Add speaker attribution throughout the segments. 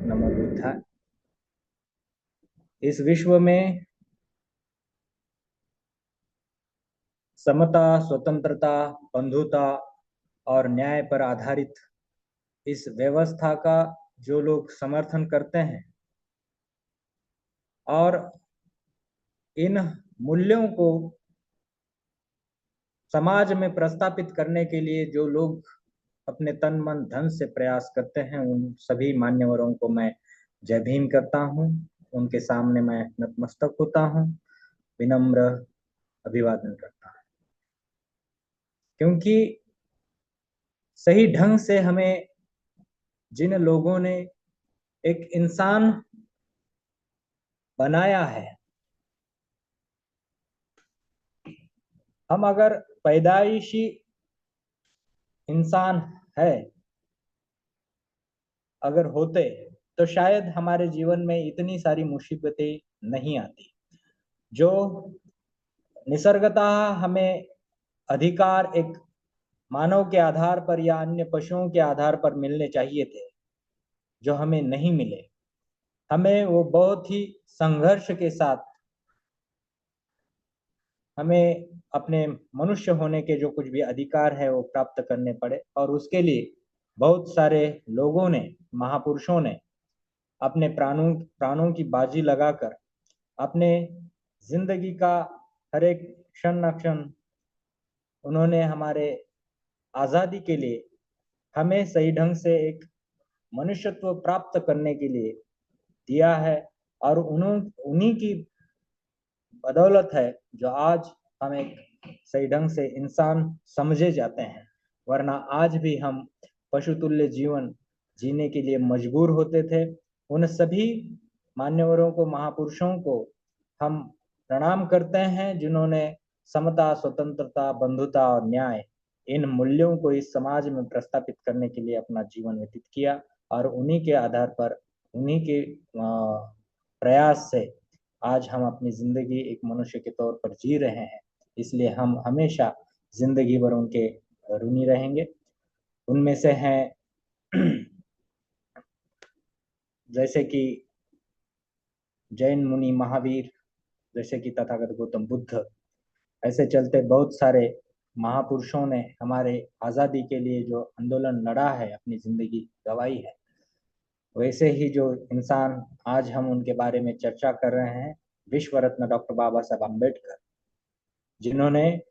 Speaker 1: नमो बुद्धाय। इस विश्व में समता, स्वतंत्रता, बंधुता और न्याय पर आधारित इस व्यवस्था का जो लोग समर्थन करते हैं और इन मूल्यों को समाज में प्रस्थापित करने के लिए जो लोग अपने तन मन धन से प्रयास करते हैं, उन सभी मान्यवरों को मैं जय भीम करता हूँ। उनके सामने मैं नतमस्तक होता हूँ, विनम्र अभिवादन करता हूँ, क्योंकि सही ढंग से हमें जिन लोगों ने एक इंसान बनाया है, हम अगर पैदाइशी इंसान है अगर होते तो शायद हमारे जीवन में इतनी सारी मुसीबतें नहीं आती। जो निसर्गतः हमें अधिकार एक मानव के आधार पर या अन्य पशुओं के आधार पर मिलने चाहिए थे, जो हमें नहीं मिले, हमें वो बहुत ही संघर्ष के साथ हमें अपने मनुष्य होने के जो कुछ भी अधिकार है वो प्राप्त करने पड़े। और उसके लिए बहुत सारे लोगों ने, महापुरुषों ने अपने प्राणों प्राणों की बाजी लगाकर अपने जिंदगी का हर एक क्षण न क्षण उन्होंने हमारे आजादी के लिए हमें सही ढंग से एक मनुष्यत्व प्राप्त करने के लिए दिया है। और उन्हीं की बदौलत है जो आज हम एक सही ढंग से इंसान समझे जाते हैं, वरना आज भी हम पशुतुल्य जीवन जीने के लिए मजबूर होते थे। उन सभी मान्यवरों को, महापुरुषों को हम प्रणाम करते हैं, जिन्होंने समता, स्वतंत्रता, बंधुता और न्याय इन मूल्यों को इस समाज में प्रस्थापित करने के लिए अपना जीवन व्यतीत किया। और उन्हीं के आधार पर, उन्हीं के प्रयास से आज हम अपनी जिंदगी एक मनुष्य के तौर पर जी रहे हैं। इसलिए हम हमेशा जिंदगी भर उनके ऋणी रहेंगे। उनमें से हैं जैसे कि जैन मुनि महावीर, जैसे कि तथागत गौतम बुद्ध। ऐसे चलते बहुत सारे महापुरुषों ने हमारे आज़ादी के लिए जो आंदोलन लड़ा है, अपनी जिंदगी गंवाई है। वैसे ही जो इंसान आज हम उनके बारे में चर्चा कर रहे हैं, विश्व रत्न डॉक्टर बाबा साहब अम्बेडकर, जिन्होंने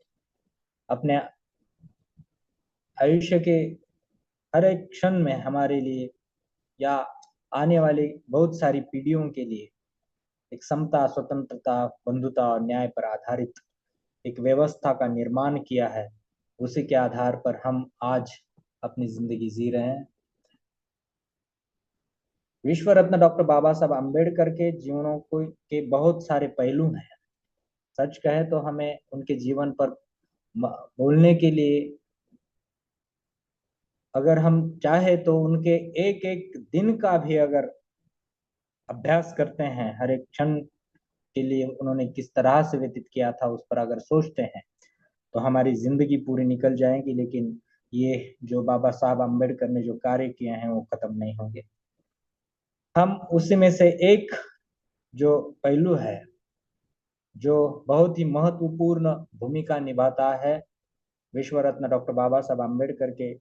Speaker 1: अपने आयुष्य के हर एक क्षण में हमारे लिए या आने वाली बहुत सारी पीढ़ियों के लिए एक समता, स्वतंत्रता, बंधुता और न्याय पर आधारित एक व्यवस्था का निर्माण किया है। उसी के आधार पर हम आज अपनी जिंदगी जी रहे हैं। विश्व रत्न डॉक्टर बाबा साहब अम्बेडकर के जीवनों को के बहुत सारे पहलू हैं। सच कहे तो हमें उनके जीवन पर बोलने के लिए, अगर हम चाहे तो उनके एक एक दिन का भी अगर अभ्यास करते हैं, हर एक क्षण के लिए उन्होंने किस तरह से व्यतीत किया था उस पर अगर सोचते हैं, तो हमारी जिंदगी पूरी निकल जाएगी। लेकिन ये जो बाबा साहब अम्बेडकर ने जो कार्य किए हैं वो खत्म नहीं होंगे। हम उसी में से एक जो पहलू है जो बहुत ही महत्वपूर्ण भूमिका निभाता है, विश्व रत्न डॉक्टर बाबा साहब अम्बेडकर के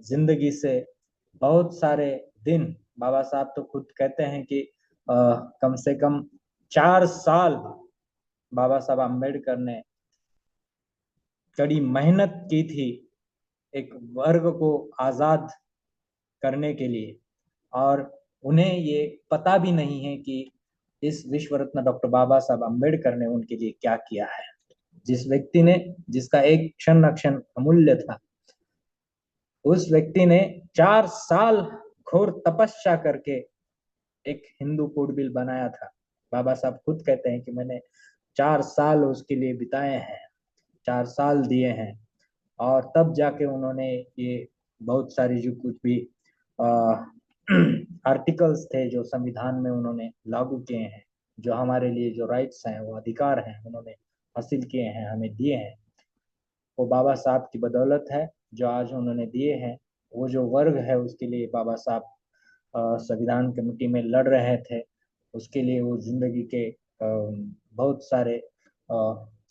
Speaker 1: जिंदगी से बहुत सारे दिन, बाबा साहब तो खुद कहते हैं कि कम से कम 4 साल बाबा साहब अम्बेडकर ने कड़ी मेहनत की थी एक वर्ग को आजाद करने के लिए। और उन्हें ये पता भी नहीं है कि इस विश्व रत्न डॉक्टर बाबा साहब अम्बेडकर ने उनके लिए क्या किया है। जिस व्यक्ति ने, जिसका एक क्षण अक्षण अमूल्य था, उस व्यक्ति ने 4 साल घोर तपस्या करके एक हिंदू कोड बिल बनाया था। बाबा साहब खुद कहते हैं कि मैंने 4 साल उसके लिए बिताए हैं, 4 साल दिए हैं। और तब जाके उन्होंने ये बहुत सारी जो कुछ भी आर्टिकल्स थे जो संविधान में उन्होंने लागू किए हैं, जो हमारे लिए जो राइट्स हैं, वो अधिकार हैं, उन्होंने हासिल किए हैं, हमें दिए हैं, वो बाबा साहब की बदौलत है जो आज उन्होंने दिए हैं। वो जो वर्ग है उसके लिए बाबा साहब संविधान कमेटी में लड़ रहे थे, उसके लिए वो जिंदगी के बहुत सारे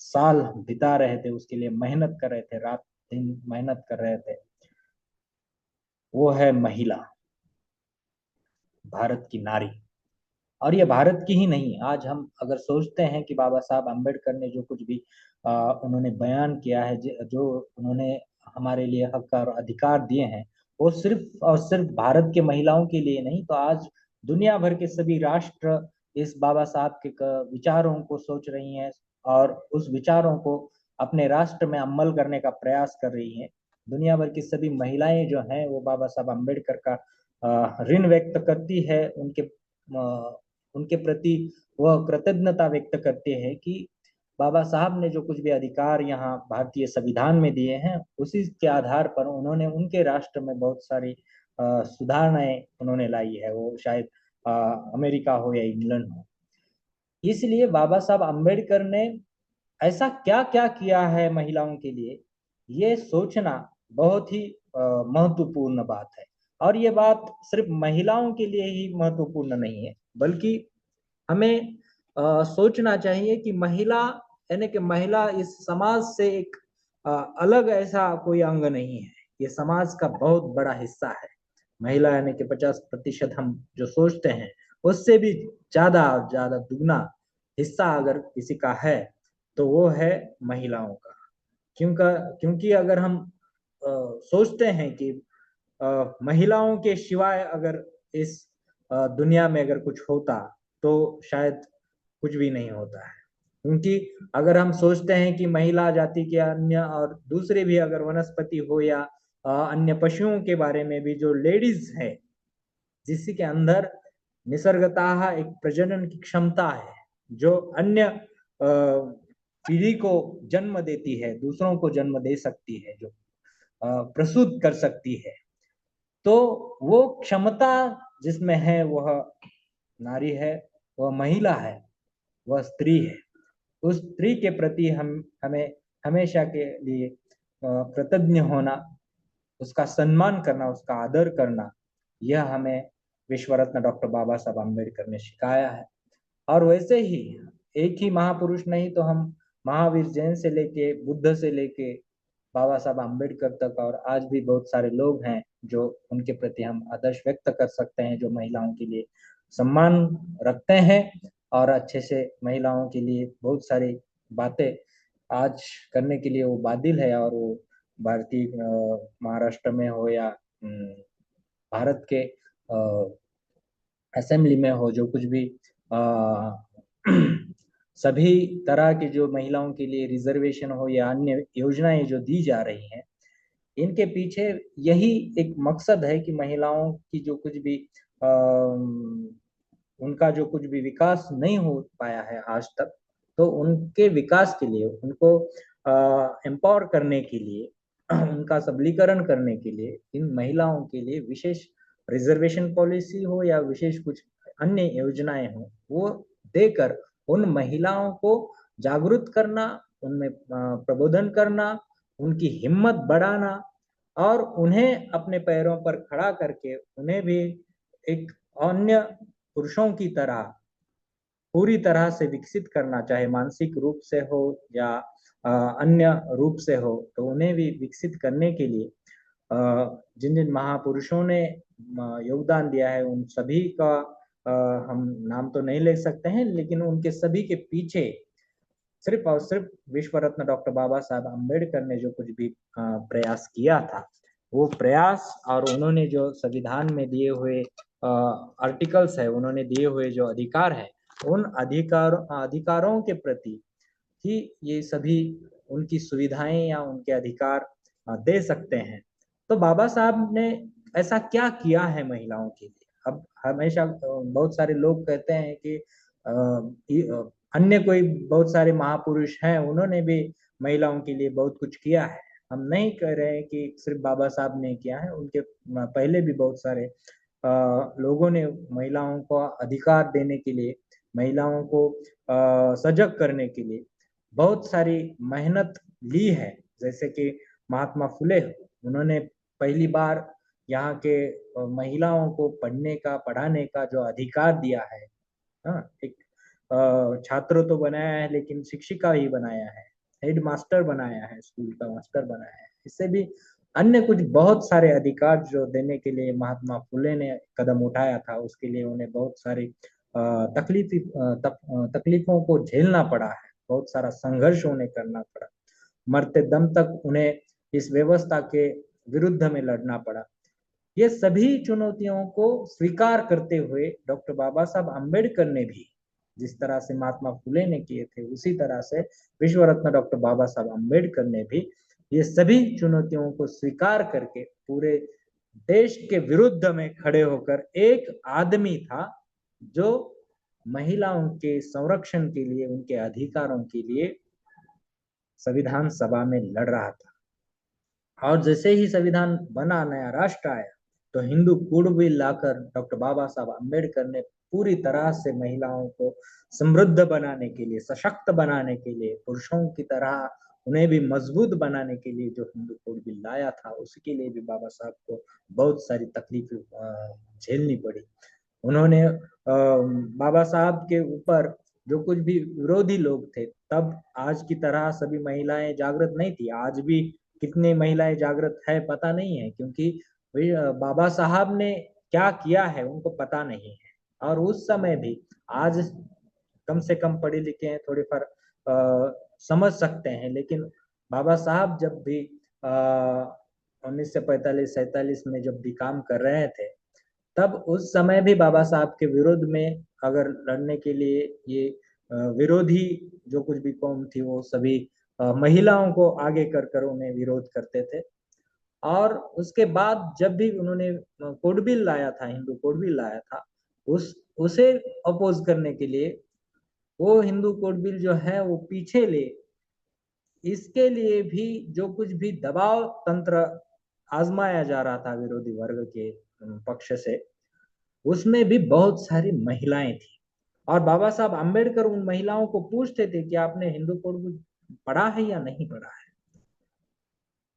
Speaker 1: साल बिता रहे थे, उसके लिए मेहनत कर रहे थे, रात दिन मेहनत कर रहे थे। वो है महिला, भारत की नारी। और ये भारत की ही नहीं, आज हम अगर सोचते हैं कि बाबा साहब अम्बेडकर ने जो कुछ भी उन्होंने बयान किया है, जो उन्होंने हमारे लिए हक और अधिकार दिए हैं, वो सिर्फ और सिर्फ भारत के महिलाओं के लिए नहीं, तो आज दुनिया भर के सभी राष्ट्र इस बाबा साहब के विचारों को सोच रही हैं और उस विचारों को अपने राष्ट्र में अमल करने का प्रयास कर रही हैं। दुनिया भर की सभी महिलाएं जो हैं वो बाबा साहब अम्बेडकर का ऋण व्यक्त करती है, उनके प्रति वह कृतज्ञता व्यक्त करते हैं कि बाबा साहब ने जो कुछ भी अधिकार यहाँ भारतीय संविधान में दिए हैं, उसी के आधार पर उन्होंने उनके राष्ट्र में बहुत सारी सुधारणाएं उन्होंने लाई है, वो शायद अमेरिका हो या इंग्लैंड हो। इसलिए बाबा साहब अम्बेडकर ने ऐसा क्या क्या किया है महिलाओं के लिए, ये सोचना बहुत ही महत्वपूर्ण बात है। और ये बात सिर्फ महिलाओं के लिए ही महत्वपूर्ण नहीं है, बल्कि हमें सोचना चाहिए कि महिला, यानी कि महिला इस समाज से एक अलग ऐसा कोई अंग नहीं है, ये समाज का बहुत बड़ा हिस्सा है। महिला यानी कि 50% हम जो सोचते हैं, उससे भी ज्यादा ज्यादा दुगना हिस्सा अगर किसी का है तो वो है महिलाओं का। क्योंकि अगर हम सोचते हैं कि महिलाओं के सिवाय अगर इस दुनिया में अगर कुछ होता तो शायद कुछ भी नहीं होता है। क्योंकि अगर हम सोचते हैं कि महिला जाति के अन्य और दूसरे भी अगर वनस्पति हो या अन्य पशुओं के बारे में भी जो लेडीज है, जिसके अंदर निसर्गतः एक प्रजनन की क्षमता है, जो अन्य पीढ़ी को जन्म देती है, दूसरों को जन्म दे सकती है, जो प्रसूत कर सकती है, तो वो क्षमता जिसमें है वह नारी है, वह महिला है, वह स्त्री है। उस स्त्री के प्रति हमें हमेशा के लिए कृतज्ञ होना, उसका सम्मान करना, उसका आदर करना, यह हमें विश्व रत्न डॉक्टर बाबा साहब अम्बेडकर ने सिखाया है। और वैसे ही एक ही महापुरुष नहीं तो हम महावीर जैन से लेके बुद्ध से लेके बाबा साहब अम्बेडकर तक, और आज भी बहुत सारे लोग हैं जो उनके प्रति हम आदर्श व्यक्त कर सकते हैं, जो महिलाओं के लिए सम्मान रखते हैं और अच्छे से महिलाओं के लिए बहुत सारी बातें आज करने के लिए वो बादिल है। और वो भारतीय महाराष्ट्र में हो या भारत के असेंबली में हो, जो कुछ भी सभी तरह के जो महिलाओं के लिए रिजर्वेशन हो या अन्य योजनाएं जो दी जा रही हैं, इनके पीछे यही एक मकसद है कि महिलाओं की जो कुछ भी उनका जो कुछ भी विकास नहीं हो पाया है आज तक, तो उनके विकास के लिए, उनको एम्पावर करने के लिए, उनका सबलीकरण करने के लिए इन महिलाओं के लिए विशेष रिजर्वेशन पॉलिसी हो या विशेष कुछ अन्य योजनाएं हो, वो देकर उन महिलाओं को जागरूक करना, उनमें प्रबोधन करना, उनकी हिम्मत बढ़ाना और उन्हें अपने पैरों पर खड़ा करके उन्हें भी एक अन्य पुरुषों की तरह पूरी तरह से विकसित करना, चाहे मानसिक रूप से हो या अन्य रूप से हो, तो उन्हें भी विकसित करने के लिए जिन जिन महापुरुषों ने योगदान दिया है उन सभी का हम नाम तो नहीं ले सकते हैं, लेकिन उनके सभी के पीछे सिर्फ और सिर्फ विश्व रत्न डॉक्टर बाबा साहब अम्बेडकर ने जो कुछ भी प्रयास किया था, वो प्रयास और उन्होंने जो संविधान में दिए हुए आर्टिकल्स है, उन्होंने दिए हुए जो अधिकार है, उन अधिकारों के प्रति ही ये सभी उनकी सुविधाएं या उनके अधिकार दे सकते हैं। तो बाबा साहब ने ऐसा क्या किया है महिलाओं के लिए? अब हमेशा बहुत सारे लोग कहते हैं कि अन्य कोई बहुत सारे महापुरुष हैं, उन्होंने भी महिलाओं के लिए बहुत कुछ किया है। हम नहीं कह रहे हैं कि सिर्फ बाबा साहब ने किया है, उनके पहले भी बहुत सारे लोगों ने महिलाओं को अधिकार देने के लिए, महिलाओं को सजग करने के लिए बहुत सारी मेहनत ली है। जैसे कि महात्मा फुले, उन्होंने पहली बार यहाँ के महिलाओं को पढ़ने का पढ़ाने का जो अधिकार दिया है। हाँ, एक छात्र तो बनाया है लेकिन शिक्षिका ही बनाया है, हेड मास्टर बनाया है, स्कूल का मास्टर बनाया है। इससे भी अन्य कुछ बहुत सारे अधिकार जो देने के लिए महात्मा फुले ने कदम उठाया था, उसके लिए उन्हें बहुत सारी तकलीफों को झेलना पड़ा है, बहुत सारा संघर्ष उन्हें करना पड़ा, मरते दम तक उन्हें इस व्यवस्था के विरुद्ध में लड़ना पड़ा। ये सभी चुनौतियों को स्वीकार करते हुए डॉक्टर बाबा साहब अम्बेडकर ने भी जिस तरह से महात्मा फुले ने किए थे, उसी तरह से विश्व रत्न डॉक्टर बाबा साहब अम्बेडकर ने भी ये सभी चुनौतियों को स्वीकार करके पूरे देश के विरुद्ध में खड़े होकर, एक आदमी था जो महिलाओं के संरक्षण के लिए, उनके अधिकारों के लिए संविधान सभा में लड़ रहा था। और जैसे ही संविधान बना, नया राष्ट्र आया, तो हिंदू कोड बिल लाकर डॉक्टर बाबा साहब अम्बेडकर ने पूरी तरह से महिलाओं को समृद्ध बनाने के लिए, सशक्त बनाने के लिए, पुरुषों की तरह उन्हें भी मजबूत बनाने के लिए जो हिंदू कोड बिल लाया था, उसके लिए भी बाबा साहब को बहुत सारी तकलीफ झेलनी पड़ी। उन्होंने बाबा साहब के ऊपर जो कुछ भी विरोधी लोग थे, तब आज की तरह सभी महिलाएं जागृत नहीं थी। आज भी कितनी महिलाएं जागृत है पता नहीं है, क्योंकि बाबा साहब ने क्या किया है उनको पता नहीं है। और उस समय भी, आज कम से कम पढ़े लिखे हैं, थोड़े पर समझ सकते हैं, लेकिन बाबा साहब जब भी 1945-47 में जब भी काम कर रहे थे, तब उस समय भी बाबा साहब के विरोध में अगर लड़ने के लिए ये विरोधी जो कुछ भी कौम थी, वो सभी महिलाओं को आगे कर कर उन्हें विरोध करते थे। और उसके बाद जब भी उन्होंने कोड बिल लाया था, हिंदू कोड बिल लाया था, उसे अपोज करने के लिए वो हिंदू कोड बिल जो है वो पीछे ले, इसके लिए भी जो कुछ भी दबाव तंत्र आजमाया जा रहा था विरोधी वर्ग के पक्ष से, उसमें भी बहुत सारी महिलाएं थी। और बाबा साहब अम्बेडकर उन महिलाओं को पूछते थे कि आपने हिंदू कोड बिल पढ़ा है या नहीं पढ़ा है,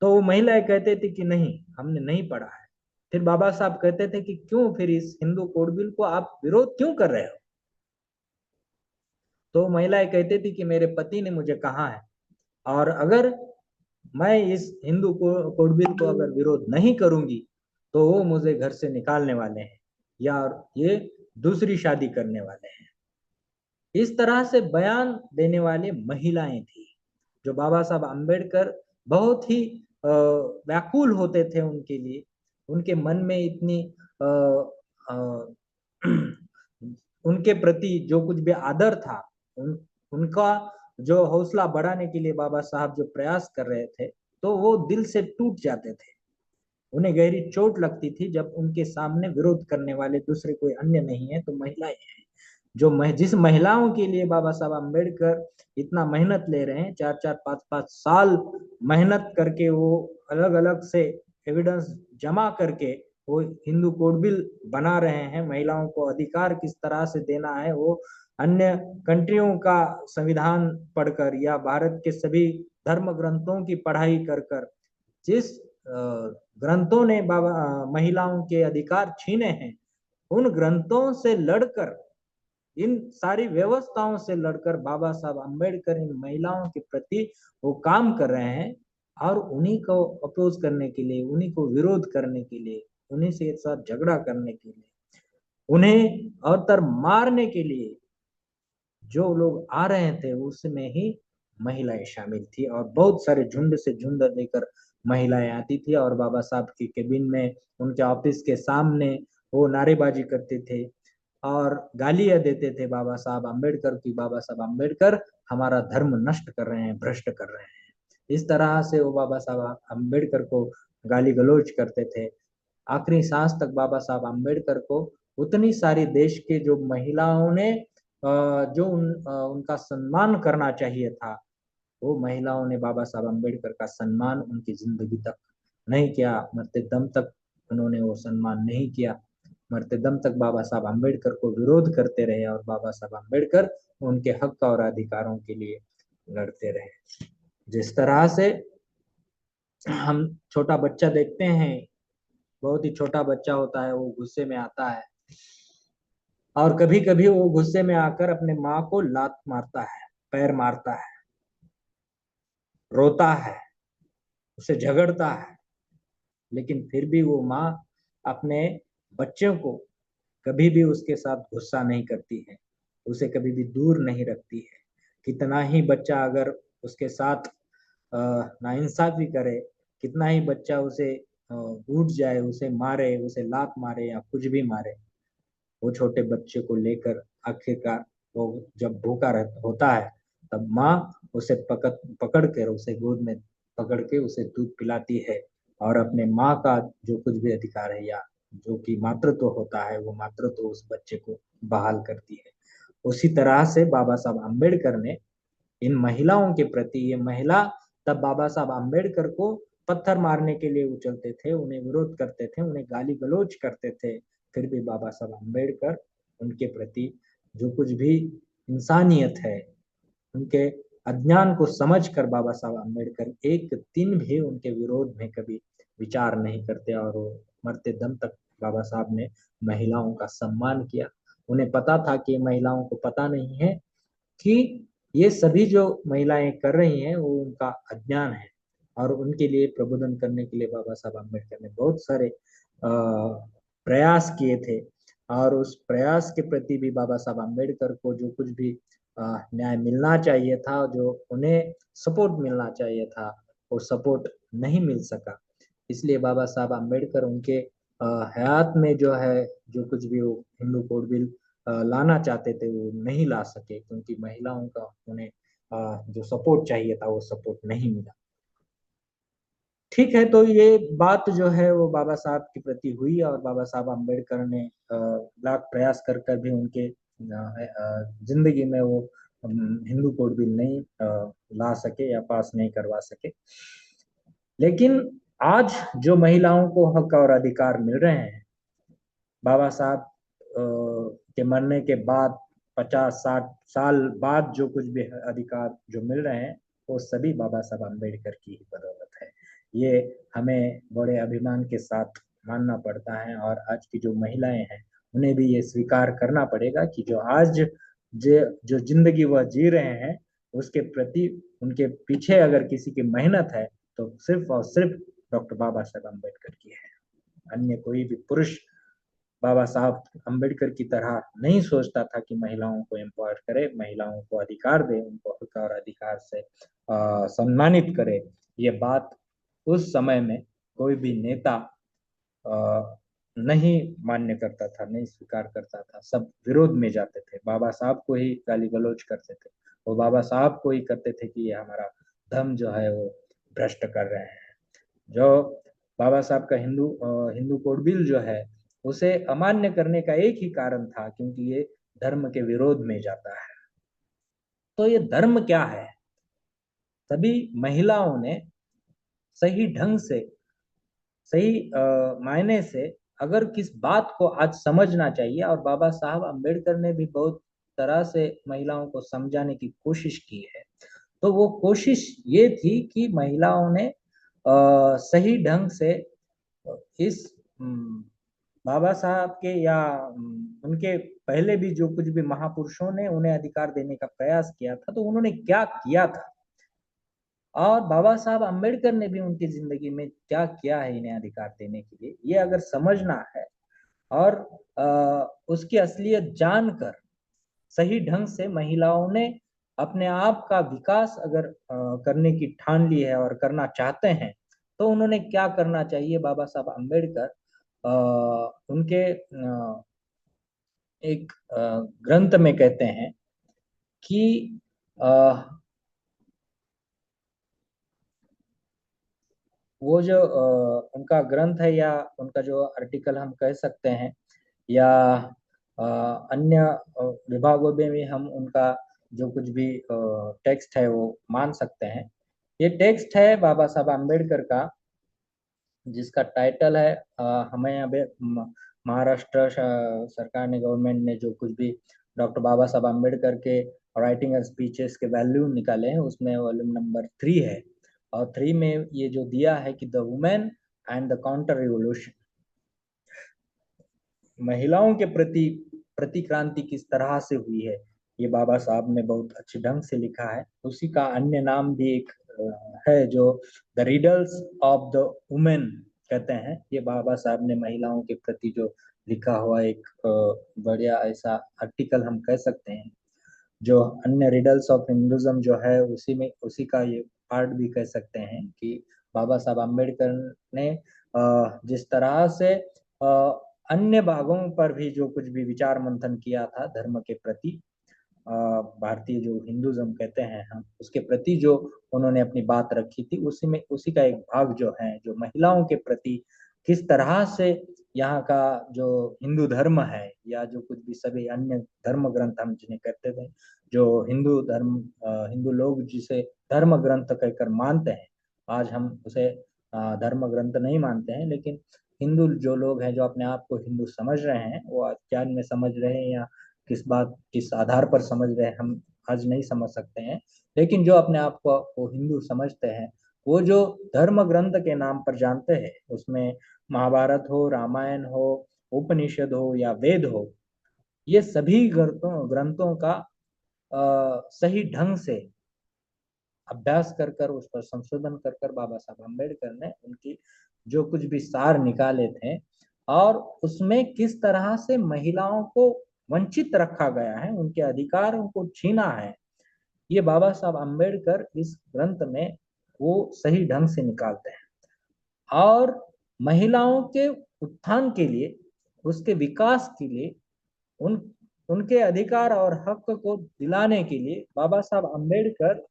Speaker 1: तो वो महिलाएं कहते थे कि नहीं, हमने नहीं पढ़ा है। फिर बाबा साहब कहते थे कि क्यों फिर इस हिंदू कोड बिल को आप विरोध क्यों कर रहे हो? तो महिलाएं कहती थी कि मेरे पति ने मुझे कहा है, और अगर मैं इस हिंदू कोड बिल को अगर विरोध नहीं करूंगी तो वो मुझे घर से निकालने वाले हैं या ये दूसरी शादी करने वाले हैं। इस तरह से बयान देने वाली महिलाएं थी, जो बाबा साहब अम्बेडकर बहुत ही व्याकुल होते थे उनके लिए। उनके मन में इतनी आ, आ, उनके प्रति जो कुछ भी आदर था, उनका जो हौसला बढ़ाने के लिए बाबा साहब जो प्रयास कर रहे थे, तो वो दिल से टूट जाते थे। उन्हें गहरी चोट लगती थी जब उनके सामने विरोध करने वाले दूसरे कोई अन्य नहीं है तो महिलाएं हैं। जिस महिलाओं के लिए बाबा साहब अम्बेडकर इतना मेहनत ले रहे हैं, 4-4 5-5 साल मेहनत करके वो अलग अलग से एविडेंस जमा करके वो हिंदू कोड बिल बना रहे हैं, महिलाओं को अधिकार किस तरह से देना है वो अन्य कंट्रियों का संविधान पढ़कर या भारत के सभी धर्म ग्रंथों की पढ़ाई कर कर, जिस ग्रंथों ने बाबा महिलाओं के अधिकार छीने हैं, उन ग्रंथों से लड़कर, इन सारी व्यवस्थाओं से लड़कर बाबा साहब अम्बेडकर इन महिलाओं के प्रति वो काम कर रहे हैं। और उन्हीं को अपोज करने के लिए, उन्हीं को विरोध करने के लिए, उन्हीं से साथ झगड़ा करने के लिए, उन्हें और तर मारने के लिए जो लोग आ रहे थे, उसमें ही महिलाएं शामिल थी। और बहुत सारे झुंड से झुंड लेकर महिलाएं आती थी और बाबा साहब के केबिन में, उनके ऑफिस के सामने वो नारेबाजी करते थे और गालियां देते थे बाबा साहब अम्बेडकर की, बाबा साहब अम्बेडकर हमारा धर्म नष्ट कर रहे हैं, भ्रष्ट कर रहे हैं। इस तरह से वो बाबा साहब अम्बेडकर को गाली गलौज करते थे। आखिरी सांस तक बाबा साहब अम्बेडकर को उतनी सारी देश के जो महिलाओं ने जो उनका सम्मान करना चाहिए था, वो महिलाओं ने बाबा साहब अम्बेडकर का सम्मान उनकी जिंदगी तक नहीं किया। मरते दम तक उन्होंने वो सम्मान नहीं किया। मरते दम तक बाबा साहब अम्बेडकर को विरोध करते रहे और बाबा साहब अम्बेडकर उनके हक और अधिकारों के लिए लड़ते रहे। जिस तरह से हम छोटा बच्चा देखते हैं बहुत ही छोटा बच्चा होता है, वो गुस्से में आता है और कभी कभी वो गुस्से में आकर अपने माँ को लात मारता है, पैर मारता है, रोता है, उसे झगड़ता है, लेकिन फिर भी वो माँ अपने बच्चों को कभी भी उसके साथ गुस्सा नहीं करती है, उसे कभी भी दूर नहीं रखती है। कितना ही बच्चा अगर उसके साथ नाइंसाफी करे, कितना ही बच्चा उसे रूठ जाए, उसे मारे, उसे लात मारे या कुछ भी मारे, वो छोटे बच्चे को लेकर आखिरकार वो जब भूखा होता है तब माँ उसे पकड़ कर उसे गोद में पकड़ के उसे दूध पिलाती है और अपने माँ का जो कुछ भी अधिकार है या जो कि मातृत्व होता है वो मातृत्व उस बच्चे को बहाल करती है। उसी तरह से बाबा साहब अम्बेडकर ने इन महिलाओं के प्रति, ये महिला तब बाबा साहब अम्बेडकर को पत्थर मारने के लिए उछलते थे, उन्हें विरोध करते थे, उन्हें गाली गलौज करते थे, फिर भी बाबा साहब अम्बेडकर उनके प्रति जो कुछ भी इंसानियत है, उनके अज्ञान को समझकर बाबा साहब अम्बेडकर एक दिन भी उनके विरोध में कभी विचार नहीं करते और वो मरते दम तक बाबा साहब ने महिलाओं का सम्मान किया। उन्हें पता था कि महिलाओं को पता नहीं है कि ये सभी जो महिलाएं कर रही हैं वो उनका अज्ञान है और उनके लिए प्रबोधन करने के लिए बाबा साहब अम्बेडकर ने बहुत सारे प्रयास किए थे और उस प्रयास के प्रति भी बाबा साहब अम्बेडकर को जो कुछ भी न्याय मिलना चाहिए था, जो उन्हें सपोर्ट मिलना चाहिए था, वो सपोर्ट नहीं मिल सका। इसलिए बाबा साहब अम्बेडकर उनके हयात में जो है जो कुछ भी वो हिंदू कोड बिल लाना चाहते थे वो नहीं ला सके, क्योंकि महिलाओं का उन्हें जो सपोर्ट चाहिए था वो सपोर्ट नहीं मिला। ठीक है, तो ये बात जो है वो बाबा साहब के प्रति हुई और बाबा साहब अम्बेडकर ने लाख प्रयास कर कर भी उनके जिंदगी में वो हिंदू कोड बिल नहीं ला सके या पास नहीं करवा सके। लेकिन आज जो महिलाओं को हक और अधिकार मिल रहे हैं, बाबा साहब के मरने के बाद 50-60 साल बाद जो कुछ भी अधिकार जो मिल रहे हैं वो सभी बाबा साहब अम्बेडकर की ही बदौलत है। ये हमें बड़े अभिमान के साथ मानना पड़ता है और आज की जो महिलाएं हैं उन्हें भी ये स्वीकार करना पड़ेगा कि जो आज जो जिंदगी वह जी रहे हैं उसके प्रति उनके पीछे अगर किसी की मेहनत है तो सिर्फ और सिर्फ डॉक्टर बाबा साहब अम्बेडकर की है। अन्य कोई भी पुरुष बाबा साहब अम्बेडकर की तरह नहीं सोचता था कि महिलाओं को एम्पावर करे, महिलाओं को अधिकार दे, उनको हक और अधिकार से सम्मानित करे। ये बात उस समय में कोई भी नेता नहीं मान्य करता था, नहीं स्वीकार करता था, सब विरोध में जाते थे, बाबा साहब को ही गाली गलौज करते थे, वो बाबा साहब को ही करते थे कि ये हमारा धर्म जो है वो भ्रष्ट कर रहे हैं। जो बाबा साहब का हिंदू कोड बिल जो है उसे अमान्य करने का एक ही कारण था, क्योंकि ये धर्म के विरोध में जाता है। तो ये धर्म क्या है? सभी महिलाओं ने सही ढंग से, सही मायने से अगर किस बात को आज समझना चाहिए, और बाबा साहब अम्बेडकर ने भी बहुत तरह से महिलाओं को समझाने की कोशिश की है, तो वो कोशिश ये थी कि महिलाओं ने सही ढंग से इस बाबा साहब के या उनके पहले भी जो कुछ भी महापुरुषों ने उन्हें अधिकार देने का प्रयास किया था तो उन्होंने क्या किया था, और बाबा साहब अम्बेडकर ने भी उनकी जिंदगी में क्या किया है इन्हें अधिकार देने के लिए, ये अगर समझना है और उसकी असलियत जानकर सही ढंग से महिलाओं ने अपने आप का विकास अगर करने की ठान ली है और करना चाहते हैं तो उन्होंने क्या करना चाहिए। बाबा साहब अम्बेडकर उनके एक ग्रंथ में कहते हैं कि वो जो उनका ग्रंथ है या उनका जो आर्टिकल हम कह सकते हैं या अन्य विभागों में भी हम उनका जो कुछ भी टेक्स्ट है वो मान सकते हैं। ये टेक्स्ट है बाबा साहब अम्बेडकर का, जिसका टाइटल है हमें अभी महाराष्ट्र सरकार ने, गवर्नमेंट ने जो कुछ भी डॉक्टर बाबा साहब अम्बेडकर के राइटिंग एंड स्पीचेस के वॉल्यूम निकाले हैं उसमें वॉल्यूम नंबर 3 है, और 3 में ये जो दिया है कि the women and the counter revolution, महिलाओं के प्रति प्रतिक्रांति किस तरह से हुई है, ये बाबा साहब ने बहुत अच्छे ढंग से लिखा है। उसी का अन्य नाम भी एक है जो the riddles of the women कहते हैं। ये बाबा साहब ने महिलाओं के प्रति जो लिखा हुआ एक बढ़िया ऐसा आर्टिकल हम कह सकते हैं। जो अन्य रिडल्स ऑफ हिंदुज्म जो है उसी में उसी का ये पार्ट भी कह सकते हैं कि बाबा साहब अम्बेडकर ने जिस तरह से अन्य भागों पर भी जो कुछ भी विचार मंथन किया था धर्म के प्रति, भारतीय जो हिंदुज्म कहते हैं हम उसके प्रति जो उन्होंने अपनी बात रखी थी, उसी में उसी का एक भाग जो है जो महिलाओं के प्रति किस तरह से यहाँ का जो हिंदू धर्म है या जो कुछ भी सभी अन्य धर्म ग्रंथ हम जिन्हें कहते थे, जो हिंदू धर्म हिंदू लोग जिसे धर्म ग्रंथ कहकर मानते हैं, आज हम उसे धर्म ग्रंथ नहीं मानते हैं, लेकिन हिंदू जो लोग हैं जो अपने आप को हिंदू समझ रहे हैं, वो अज्ञान में समझ रहे हैं या किस आधार पर समझ रहे हैं हम आज नहीं समझ सकते हैं, लेकिन जो अपने आप को हिंदू समझते हैं वो जो धर्म ग्रंथ के नाम पर जानते हैं, उसमें महाभारत हो, रामायण हो, उपनिषद हो या वेद हो, ये सभी ग्रंथों का सही ढंग से अभ्यास कर कर उस पर संशोधन कर कर बाबा साहब अम्बेडकर ने उनकी जो कुछ भी सार निकाले थे और उसमें किस तरह से महिलाओं को वंचित रखा गया है, उनके अधिकारों को छीना है, ये बाबा साहब अम्बेडकर इस ग्रंथ में वो सही ढंग से निकालते हैं। और महिलाओं के उत्थान के लिए, उसके विकास के लिए, उन उनके अधिकार और हक को दिलाने के लिए बाबा साहब अम्बेडकर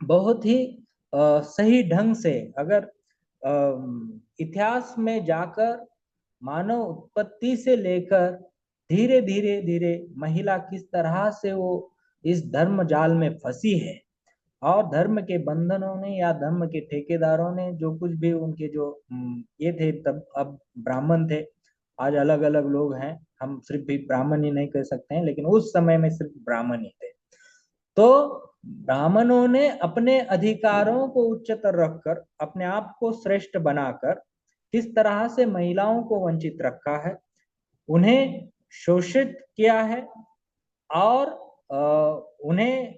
Speaker 1: बहुत ही सही ढंग से, अगर इतिहास में जाकर मानव उत्पत्ति से लेकर धीरे धीरे धीरे महिला किस तरह से वो इस धर्म जाल में फंसी है और धर्म के बंधनों ने या धर्म के ठेकेदारों ने जो कुछ भी उनके जो ये थे, तब अब ब्राह्मण थे, आज अलग अलग लोग हैं, हम सिर्फ भी ब्राह्मण ही नहीं कह सकते हैं, लेकिन उस समय में सिर्फ ब्राह्मण ही थे। तो ब्राह्मणों ने अपने अधिकारों को उच्चतर रखकर अपने आप को श्रेष्ठ बनाकर किस तरह से महिलाओं को वंचित रखा है, उन्हें शोषित किया है और उन्हें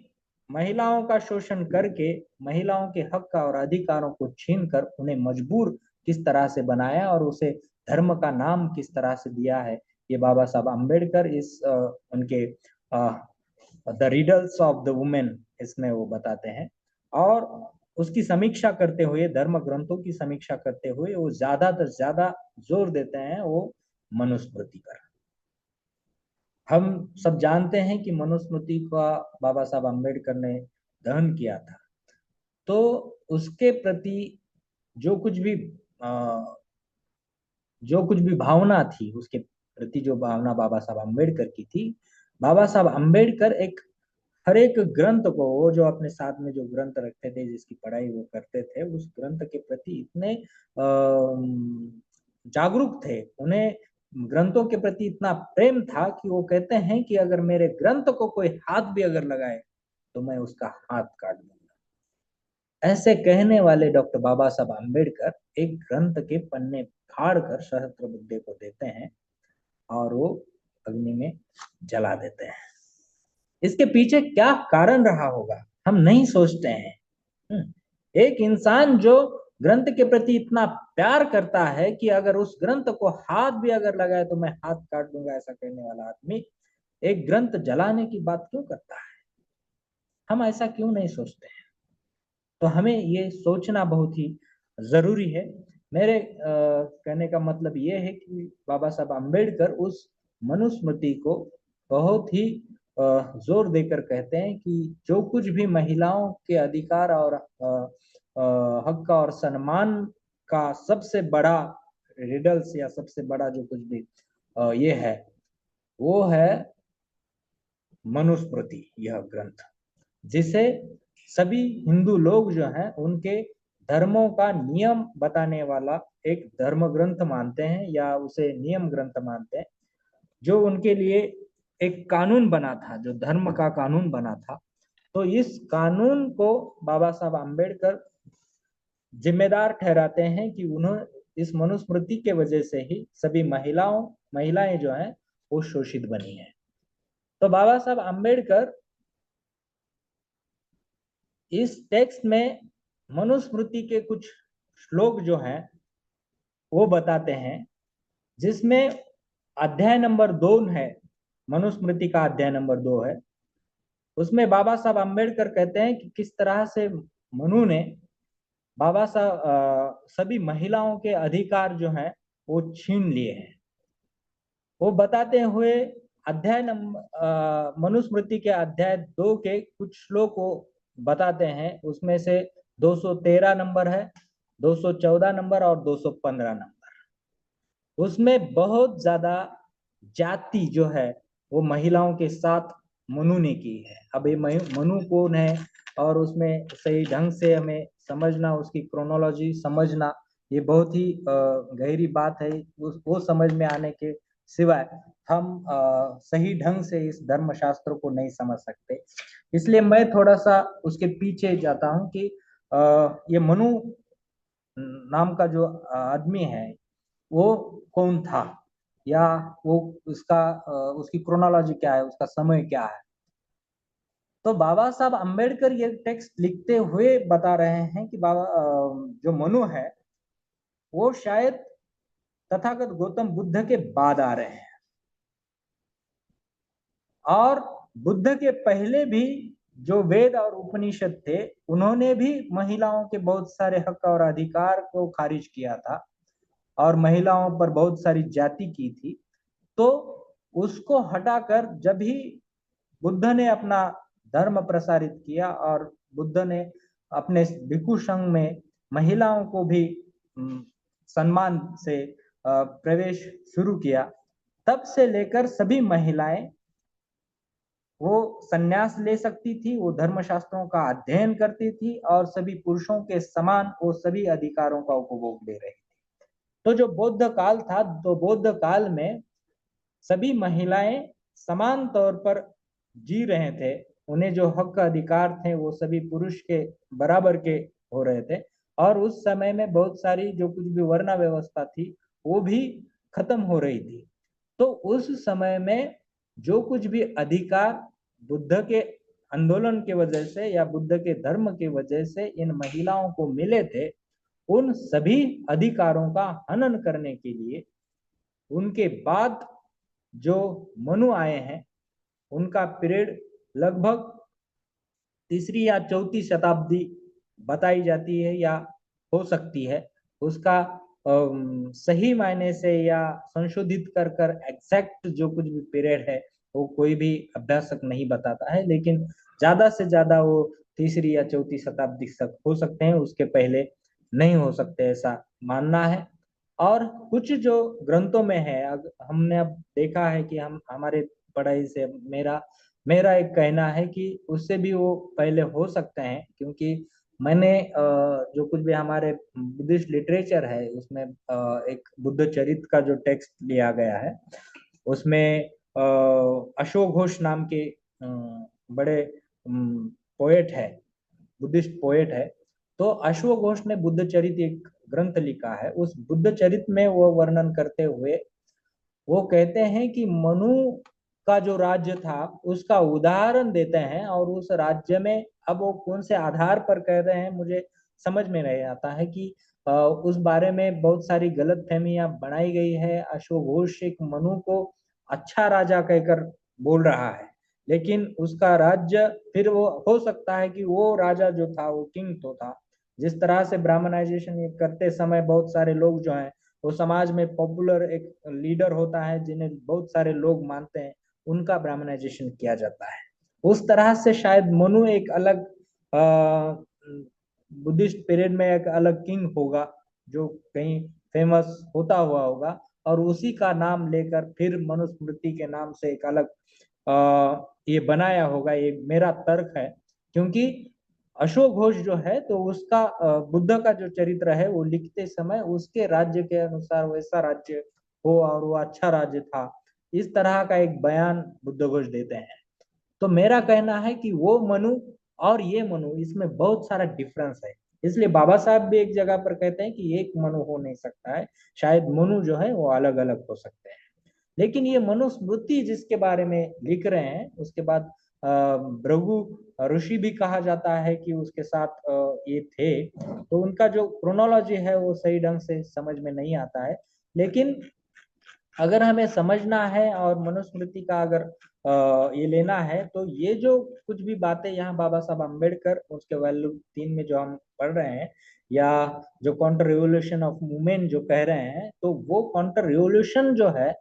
Speaker 1: महिलाओं का शोषण करके महिलाओं के हक और अधिकारों को छीनकर उन्हें मजबूर किस तरह से बनाया और उसे धर्म का नाम किस तरह से दिया है, ये बाबा साहब अम्बेडकर इस उनके the riddles of the women इसमें वो बताते हैं। और उसकी समीक्षा करते हुए, धर्म ग्रंथों की समीक्षा करते हुए वो ज्यादातर ज्यादा जोर देते हैं वो मनुस्मृति पर। हम सब जानते हैं कि मनुस्मृति का बाबा साहब अम्बेडकर ने दहन किया था, तो उसके प्रति जो कुछ भी भावना थी, उसके प्रति जो भावना बाबा साहब अम्बेडकर की थी, बाबा साहब अम्बेडकर एक हर एक ग्रंथ को, वो जो अपने साथ में जो ग्रंथ रखते थे जिसकी पढ़ाई वो करते थे, उस ग्रंथ के प्रति इतने जागरूक थे, उन्हें ग्रंथों के प्रति इतना प्रेम था कि वो कहते हैं कि अगर मेरे ग्रंथ को कोई हाथ भी अगर लगाए तो मैं उसका हाथ काट दूंगा। ऐसे कहने वाले डॉक्टर बाबा साहब अम्बेडकर एक ग्रंथ के पन्ने फाड़ कर सहस्त्रबुद्धे को देते हैं और वो अग्नि में जला देते हैं। इसके पीछे क्या कारण रहा होगा हम नहीं सोचते हैं। एक इंसान जो ग्रंथ के प्रति इतना प्यार करता है कि अगर उस ग्रंथ को हाथ भी अगर लगाए तो मैं हाथ काट दूंगा, ऐसा कहने वाला आदमी एक ग्रंथ जलाने की बात क्यों करता है? हम ऐसा क्यों नहीं सोचते हैं? तो हमें ये सोचना बहुत ही जरूरी है। मेरे कहने का मतलब ये है कि बाबा साहब अम्बेडकर उस मनुस्मृति को बहुत ही जोर देकर कहते हैं कि जो कुछ भी महिलाओं के अधिकार और हक और सम्मान का सबसे बड़ा रिडल्स या सबसे बड़ा जो कुछ भी ये है, वो है मनुस्मृति, यह ग्रंथ, जिसे सभी हिंदू लोग जो हैं उनके धर्मों का नियम बताने वाला एक धर्म ग्रंथ मानते हैं या उसे नियम ग्रंथ मानते हैं, जो उनके लिए एक कानून बना था, जो धर्म का कानून बना था। तो इस कानून को बाबा साहब अम्बेडकर जिम्मेदार ठहराते हैं कि उन्होंने इस मनुस्मृति के वजह से ही सभी महिलाएं जो हैं वो शोषित बनी हैं। तो बाबा साहब आम्बेडकर इस टेक्स्ट में मनुस्मृति के कुछ श्लोक जो हैं वो बताते हैं, जिसमें अध्याय नंबर 2 है, मनुस्मृति का अध्याय नंबर 2 है। उसमें बाबा साहब आम्बेडकर कहते हैं कि किस तरह से मनु ने बाबा साहब सभी महिलाओं के अधिकार जो हैं वो छीन लिए हैं। वो बताते हुए अध्याय नंबर मनुस्मृति के अध्याय 2 के कुछ श्लोक को बताते हैं। उसमें से 213 नंबर है, 214 नंबर और 215 नंबर। उसमें बहुत ज्यादा जाति जो है वो महिलाओं के साथ मनु ने की है। अब ये मनु कौन है और उसमें सही ढंग से हमें समझना, उसकी क्रोनोलॉजी समझना, ये बहुत ही गहरी बात है। वो समझ में आने के सिवाय हम सही ढंग से इस धर्मशास्त्र को नहीं समझ सकते। इसलिए मैं थोड़ा सा उसके पीछे जाता हूँ कि ये मनु नाम का जो आदमी है वो कौन था, या वो उसकी क्रोनोलॉजी क्या है, उसका समय क्या है। तो बाबा साहब अम्बेडकर ये टेक्स्ट लिखते हुए बता रहे हैं कि बाबा जो मनु है वो शायद तथागत गौतम बुद्ध के बाद आ रहे हैं, और बुद्ध के पहले भी जो वेद और उपनिषद थे उन्होंने भी महिलाओं के बहुत सारे हक और अधिकार को खारिज किया था और महिलाओं पर बहुत सारी जाति की थी। तो उसको हटाकर जब ही बुद्ध ने अपना धर्म प्रसारित किया और बुद्ध ने अपने भिक्षु संघ में महिलाओं को भी सम्मान से प्रवेश शुरू किया, तब से लेकर सभी महिलाएं वो संन्यास ले सकती थी, वो धर्मशास्त्रों का अध्ययन करती थी और सभी पुरुषों के समान वो सभी अधिकारों का उपभोग ले रही थी। तो जो बौद्ध काल था, तो बौद्ध काल में सभी महिलाएं समान तौर पर जी रहे थे, उन्हें जो हक अधिकार थे वो सभी पुरुष के बराबर के हो रहे थे। और उस समय में बहुत सारी जो कुछ भी वर्ण व्यवस्था थी वो भी खत्म हो रही थी। तो उस समय में जो कुछ भी अधिकार बुद्ध के आंदोलन के वजह से या बुद्ध के धर्म की वजह से इन महिलाओं को मिले थे, उन सभी अधिकारों का हनन करने के लिए उनके बाद जो मनु आए हैं उनका पीरियड लगभग 3री या 4थी शताब्दी बताई जाती है या हो सकती है। उसका सही मायने से या संशोधित कर कर एग्जैक्ट जो कुछ भी पीरियड है वो कोई भी अभ्यासक नहीं बताता है, लेकिन ज्यादा से ज्यादा वो 3री या 4थी शताब्दी तक हो सकते हैं, उसके पहले नहीं हो सकते, ऐसा मानना है। और कुछ जो ग्रंथों में है, हमने अब देखा है कि हम हमारे पढ़ाई से मेरा मेरा एक कहना है कि उससे भी वो पहले हो सकते हैं, क्योंकि मैंने जो कुछ भी हमारे बुद्धिस्ट लिटरेचर है उसमें एक बुद्ध चरित्र का जो टेक्स्ट लिया गया है उसमें अशोक घोष नाम के बड़े पोएट है, बुद्धिस्ट पोएट है। तो अशोक घोष ने बुद्ध चरित्र एक ग्रंथ लिखा है। उस बुद्ध चरित्र में वो वर्णन करते हुए वो कहते हैं कि मनु का जो राज्य था उसका उदाहरण देते हैं, और उस राज्य में अब वो कौन से आधार पर कह रहे हैं मुझे समझ में नहीं आता है कि उस बारे में बहुत सारी गलतफहमियां बनाई गई है। अशोक घोष एक मनु को अच्छा राजा कहकर बोल रहा है, लेकिन उसका राज्य फिर वो हो सकता है कि वो राजा जो था वो किंग तो था। जिस तरह से ब्राह्मणाइजेशन करते समय बहुत सारे लोग जो हैं वो समाज में पॉपुलर एक लीडर होता है जिन्हें बहुत सारे लोग मानते हैं, उनका ब्राह्मणाइजेशन किया जाता है। उस तरह से शायद मनु एक अलग बुद्धिस्ट पीरियड में एक अलग किंग होगा जो कहीं फेमस होता हुआ होगा, और उसी का नाम लेकर फिर मनुस्मृति के नाम से एक अलग ये बनाया होगा। ये मेरा तर्क है, क्योंकि अशोक घोष जो है तो उसका बुद्ध का जो चरित्र है वो लिखते समय उसके राज्य के अनुसार वैसा राज्य हो और वो अच्छा राज्य था, इस तरह का एक बयान बुद्ध घोष देते हैं। तो मेरा कहना है कि वो मनु और ये मनु इसमें बहुत सारा डिफरेंस है। इसलिए बाबा साहब भी एक जगह पर कहते हैं कि एक मनु हो नहीं सकता है, शायद मनु जो है वो अलग अलग हो सकते हैं। लेकिन ये मनुस्मृति जिसके बारे में लिख रहे हैं, उसके बाद भृगु ऋषि भी कहा जाता है कि उसके साथ ये थे, तो उनका जो क्रोनोलॉजी है वो सही ढंग से समझ में नहीं आता है। लेकिन अगर हमें समझना है और मनुस्मृति का अगर ये लेना है, तो ये जो कुछ भी बातें यहाँ बाबा साहब अम्बेडकर उसके वैल्यू 3 में जो हम पढ़ रहे हैं, या जो काउंटर रिवोल्यूशन ऑफ वुमेन जो कह रहे हैं, तो वो काउंटर रिवोल्यूशन जो है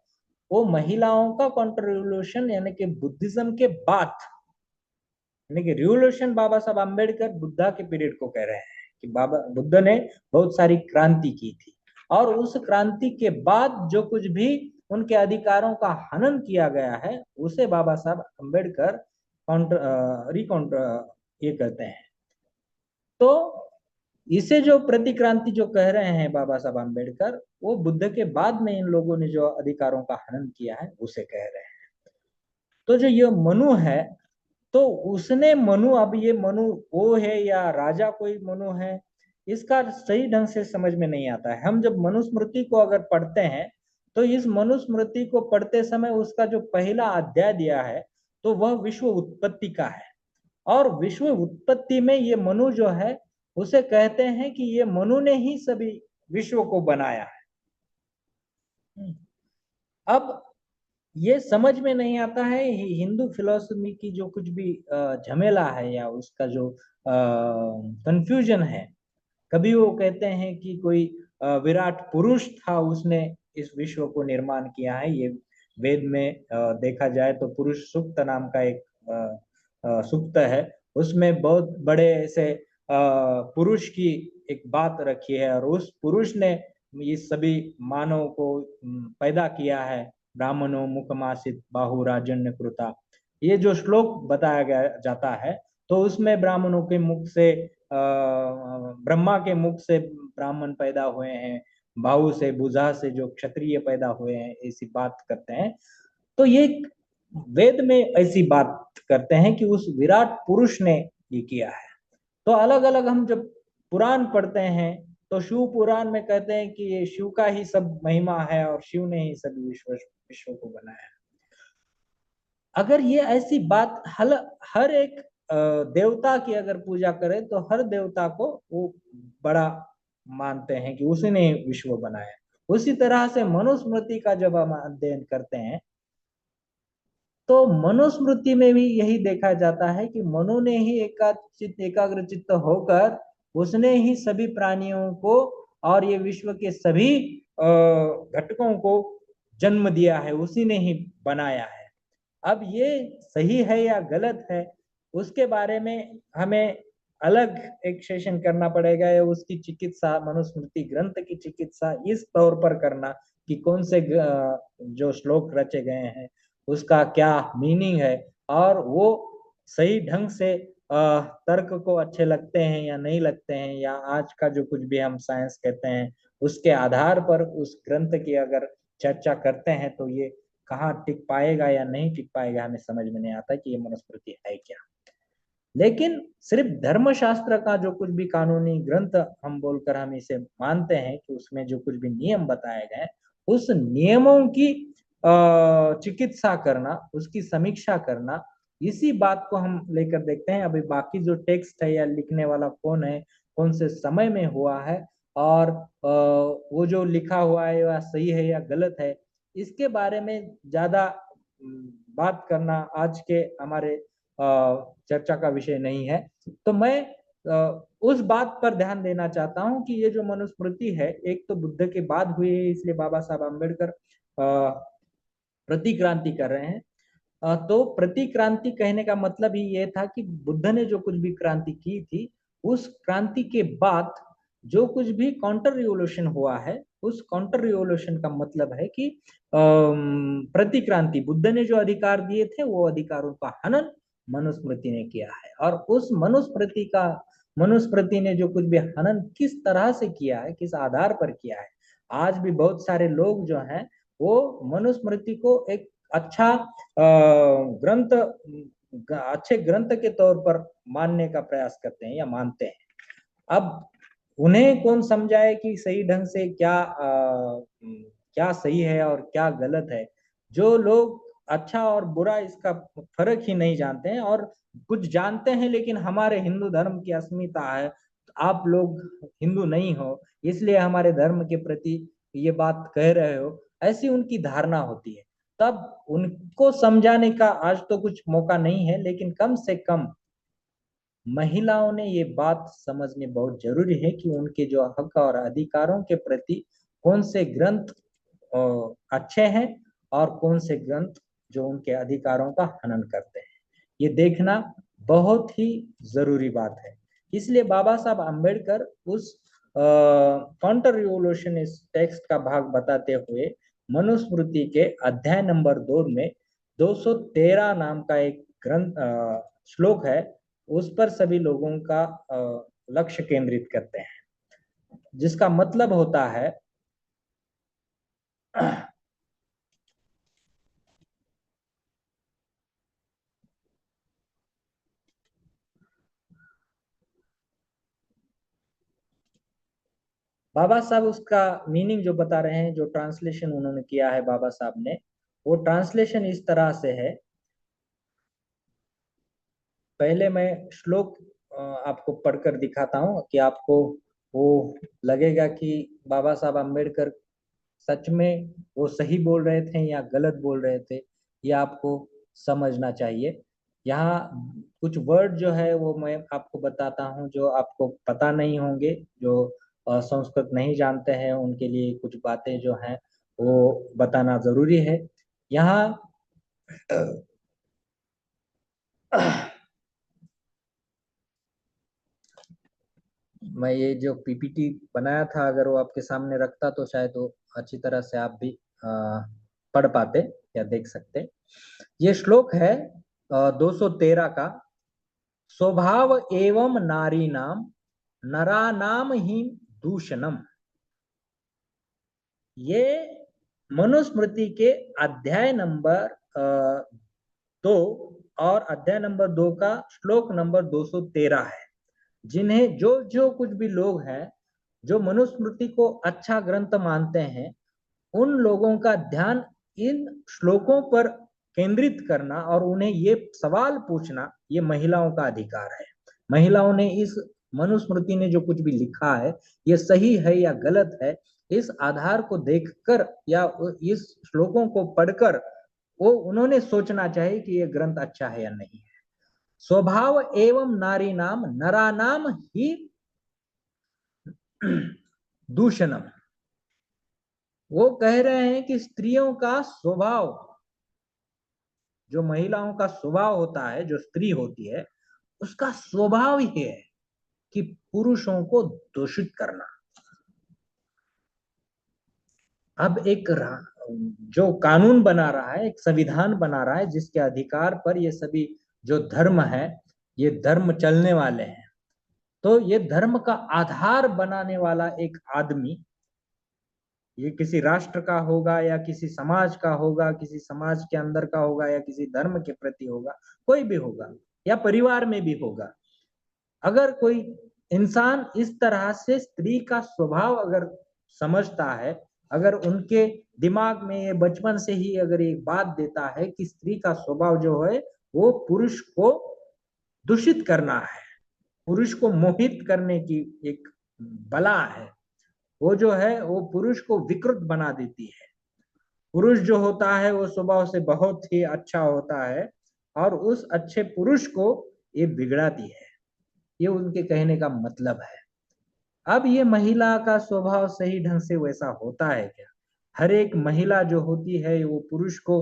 Speaker 1: वो महिलाओं का काउंटर रिवोल्यूशन, यानी कि बुद्धिज्म के बाद, यानी कि रिवोल्यूशन बाबा साहब अम्बेडकर बुद्धा के पीरियड को कह रहे हैं कि बाबा बुद्ध ने बहुत सारी क्रांति की थी, और उस क्रांति के बाद जो कुछ भी उनके अधिकारों का हनन किया गया है उसे बाबा साहब अम्बेडकर काउंटर रिकाउंटर ये कहते हैं। तो इसे जो प्रतिक्रांति जो कह रहे हैं बाबा साहब अम्बेडकर, वो बुद्ध के बाद में इन लोगों ने जो अधिकारों का हनन किया है उसे कह रहे हैं। तो जो ये मनु है, तो उसने मनु, अब ये मनु वो है या राजा कोई मनु है, इसका सही ढंग से समझ में नहीं आता है। हम जब मनुस्मृति को अगर पढ़ते हैं, तो इस मनुस्मृति को पढ़ते समय उसका जो पहला अध्याय दिया है, तो वह विश्व उत्पत्ति का है। और विश्व उत्पत्ति में ये मनु जो है, उसे कहते हैं कि ये मनु ने ही सभी विश्व को बनाया है। अब ये समझ में नहीं आता है हिंदू फिलॉसफी की जो कुछ भी झमेला है, या उसका जो कंफ्यूजन है। कभी वो कहते हैं कि कोई विराट पुरुष था, उसने इस विश्व को निर्माण किया है। ये वेद में देखा जाए तो पुरुष सूक्त नाम का एक सूक्त है, उसमें बहुत बड़े ऐसे पुरुष की एक बात रखी है, और उस पुरुष ने इस सभी मानव को पैदा किया है। ब्राह्मणों मुखमासित बाहु राजन्य कृता, ये जो श्लोक बताया गया जाता है, तो उसमें ब्राह्मणों के मुख से ब्रह्मा के मुख से ब्राह्मण पैदा हुए हैं, बाहु से बुझा से जो क्षत्रिय पैदा हुए हैं, ऐसी बात करते हैं। तो ये वेद में ऐसी बात करते हैं कि उस विराट पुरुष ने ये किया है। तो अलग अलग हम जब पुराण पढ़ते हैं, तो शिव पुराण में कहते हैं कि ये शिव का ही सब महिमा है और शिव ने ही सब विश्व को बनाया। अगर ये ऐसी बात हर एक देवता की अगर पूजा करें, तो हर देवता को वो बड़ा मानते हैं कि उसी ने विश्व बनाया। उसी तरह से मनुस्मृति का जब हम अध्ययन करते हैं, तो मनुस्मृति में भी यही देखा जाता है कि मनु ने ही एकाग्र चित्त होकर उसने ही सभी प्राणियों को और ये विश्व के सभी घटकों को जन्म दिया है, उसी ने ही बनाया है। अब ये सही है या गलत है, उसके बारे में हमें अलग एक सेशन करना पड़ेगा, या उसकी चिकित्सा, मनुस्मृति ग्रंथ की चिकित्सा इस तौर पर करना कि कौन से जो श्लोक रचे गए हैं उसका क्या मीनिंग है, और वो सही ढंग से तर्क को अच्छे लगते हैं या नहीं लगते हैं, या आज का जो कुछ भी हम साइंस कहते हैं उसके आधार पर उस ग्रंथ की अगर चर्चा करते हैं, तो ये कहाँ टिक पाएगा या नहीं टिक पाएगा, हमें समझ में नहीं आता कि ये मनुस्मृति है क्या। लेकिन सिर्फ धर्मशास्त्र का जो कुछ भी कानूनी ग्रंथ हम बोलकर हम इसे मानते हैं कि उसमें जो कुछ भी नियम बताए गए, उस नियमों की चिकित्सा करना, उसकी समीक्षा करना, इसी बात को हम लेकर देखते हैं। अभी बाकी जो टेक्स्ट है या लिखने वाला कौन है, कौन से समय में हुआ है, और वो जो लिखा हुआ है वह सही है या गलत है, इसके बारे में ज्यादा बात करना आज के हमारे चर्चा का विषय नहीं है। तो मैं उस बात पर ध्यान देना चाहता हूं कि ये जो मनुस्मृति है, एक तो बुद्ध के बाद हुई है, इसलिए बाबा साहब अम्बेडकर प्रतिक्रांति कर रहे हैं। तो प्रतिक्रांति कहने का मतलब ही ये था कि बुद्ध ने जो कुछ भी क्रांति की थी, उस क्रांति के बाद जो कुछ भी काउंटर रिवोल्यूशन हुआ है, उस काउंटर रिवोल्यूशन का मतलब है कि प्रतिक्रांति, बुद्ध ने जो अधिकार दिए थे वो अधिकारों का हनन मनुस्मृति ने किया है। और उस मनुस्मृति ने जो कुछ भी हनन किस तरह से किया है, किस आधार पर किया है, आज भी बहुत सारे लोग जो हैं वो मनुस्मृति को एक अच्छा ग्रंथ, अच्छे ग्रंथ के तौर पर मानने का प्रयास करते हैं या मानते हैं। अब उन्हें कौन समझाए कि सही ढंग से क्या सही है और क्या गलत है। जो लोग अच्छा और बुरा इसका फर्क ही नहीं जानते हैं, और कुछ जानते हैं लेकिन हमारे हिंदू धर्म की अस्मिता है, आप लोग हिंदू नहीं हो इसलिए हमारे धर्म के प्रति ये बात कह रहे हो, ऐसी उनकी धारणा होती है। तब उनको समझाने का आज तो कुछ मौका नहीं है, लेकिन कम से कम महिलाओं ने ये बात समझनी बहुत जरूरी है कि उनके जो हक और अधिकारों के प्रति कौन से ग्रंथ अच्छे हैं और कौन से ग्रंथ जो उनके अधिकारों का हनन करते हैं, ये देखना बहुत ही जरूरी बात है। इसलिए बाबा साहब अम्बेडकर उस काउंटर रिवोल्यूशन इस टेक्स्ट का भाग बताते हुए मनुस्मृति के अध्याय नंबर 2 में 213 नाम का एक ग्रंथ श्लोक है, उस पर सभी लोगों का लक्ष्य केंद्रित करते हैं, जिसका मतलब होता है बाबा साहब उसका मीनिंग जो बता रहे हैं, जो ट्रांसलेशन उन्होंने किया है बाबा साहब ने, वो ट्रांसलेशन इस तरह से है। पहले मैं श्लोक आपको पढ़कर दिखाता हूँ कि आपको वो लगेगा कि बाबा साहब अम्बेडकर सच में वो सही बोल रहे थे या गलत बोल रहे थे, ये आपको समझना चाहिए। यहाँ कुछ वर्ड जो है वो मैं आपको बताता हूँ जो आपको पता नहीं होंगे, जो संस्कृत नहीं जानते हैं उनके लिए कुछ बातें जो हैं वो बताना जरूरी है। यहाँ मैं ये जो पीपीटी बनाया था अगर वो आपके सामने रखता तो शायद वो अच्छी तरह से आप भी पढ़ पाते या देख सकते। ये श्लोक है 213 का। स्वभाव एवं नारी नाम नरानाम ही दूषणम। ये मनुस्मृति के अध्याय नंबर 2 और अध्याय नंबर 2 का श्लोक नंबर 213 है। जिन्हें जो जो कुछ भी लोग हैं जो मनुस्मृति को अच्छा ग्रंथ मानते हैं, उन लोगों का ध्यान इन श्लोकों पर केंद्रित करना और उन्हें ये सवाल पूछना, ये महिलाओं का अधिकार है। महिलाओं ने इस मनुस्मृति ने जो कुछ भी लिखा है ये सही है या गलत है, इस आधार को देखकर या इस श्लोकों को पढ़कर वो उन्होंने सोचना चाहिए कि ये ग्रंथ अच्छा है या नहीं है। स्वभाव एवं नारी नाम नरा नाम ही दूषणम। वो कह रहे हैं कि स्त्रियों का स्वभाव, जो महिलाओं का स्वभाव होता है, जो स्त्री होती है उसका स्वभाव ही है कि पुरुषों को दूषित करना। अब एक जो कानून बना रहा है, एक संविधान बना रहा है जिसके अधिकार पर ये सभी जो धर्म है ये धर्म चलने वाले हैं, तो ये धर्म का आधार बनाने वाला एक आदमी, ये किसी राष्ट्र का होगा या किसी समाज का होगा, किसी समाज के अंदर का होगा या किसी धर्म के प्रति होगा, कोई भी होगा या परिवार में भी होगा। अगर कोई इंसान इस तरह से स्त्री का स्वभाव अगर समझता है, अगर उनके दिमाग में ये बचपन से ही अगर एक बात देता है कि स्त्री का स्वभाव जो है वो पुरुष को दूषित करना है, पुरुष को मोहित करने की एक बला है, वो जो है वो पुरुष को विकृत बना देती है। पुरुष जो होता है वो स्वभाव से बहुत ही अच्छा होता है और उस अच्छे पुरुष को ये बिगड़ाती है, ये उनके कहने का मतलब है। अब ये महिला का स्वभाव सही ढंग से वैसा होता है क्या? हर एक महिला जो होती है वो पुरुष को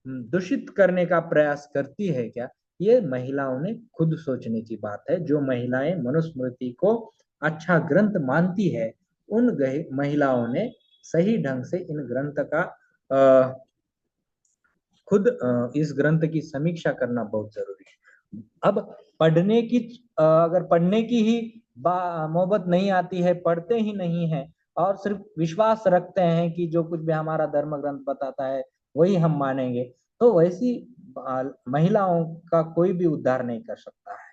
Speaker 1: दूषित करने का प्रयास करती है क्या? ये महिलाओं ने खुद सोचने की बात है। जो महिलाएं मनुस्मृति को अच्छा ग्रंथ मानती है, उन महिलाओं ने सही ढंग से इन ग्रंथ का खुद इस ग्रंथ की समीक्षा करना बहुत जरूरी है। अब पढ़ने की अगर पढ़ने की ही नौबत नहीं आती है, पढ़ते ही नहीं है और सिर्फ विश्वास रखते हैं कि जो कुछ भी हमारा धर्म ग्रंथ बताता है वही हम मानेंगे, तो वैसी महिलाओं का कोई भी उद्धार नहीं कर सकता है।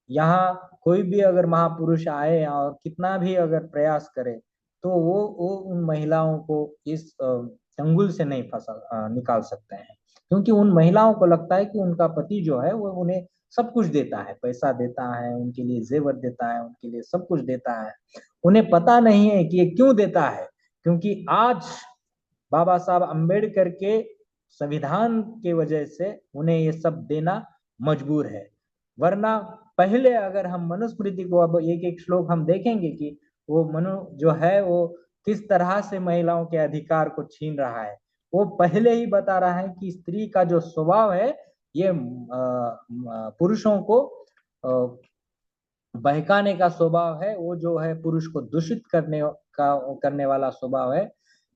Speaker 1: यहाँ कोई भी अगर महापुरुष आए और कितना भी अगर प्रयास करे तो वो उन महिलाओं को इस चंगुल से नहीं फंसा निकाल सकते हैं, क्योंकि उन महिलाओं को लगता है कि उनका पति जो है वो उन्हें सब कुछ देता है, पैसा देता है, उनके लिए जेवर देता है, उनके लिए सब कुछ देता है। उन्हें पता नहीं है कि ये क्यों देता है, क्योंकि आज बाबा साहब अम्बेडकर के संविधान के वजह से उन्हें ये सब देना मजबूर है। वरना पहले अगर हम मनुस्मृति को अब एक एक श्लोक हम देखेंगे कि वो मनु जो है वो किस तरह से महिलाओं के अधिकार को छीन रहा है। वो पहले ही बता रहा है कि स्त्री का जो स्वभाव है ये पुरुषों को बहकाने का स्वभाव है, वो जो है पुरुष को दूषित करने वाला स्वभाव है।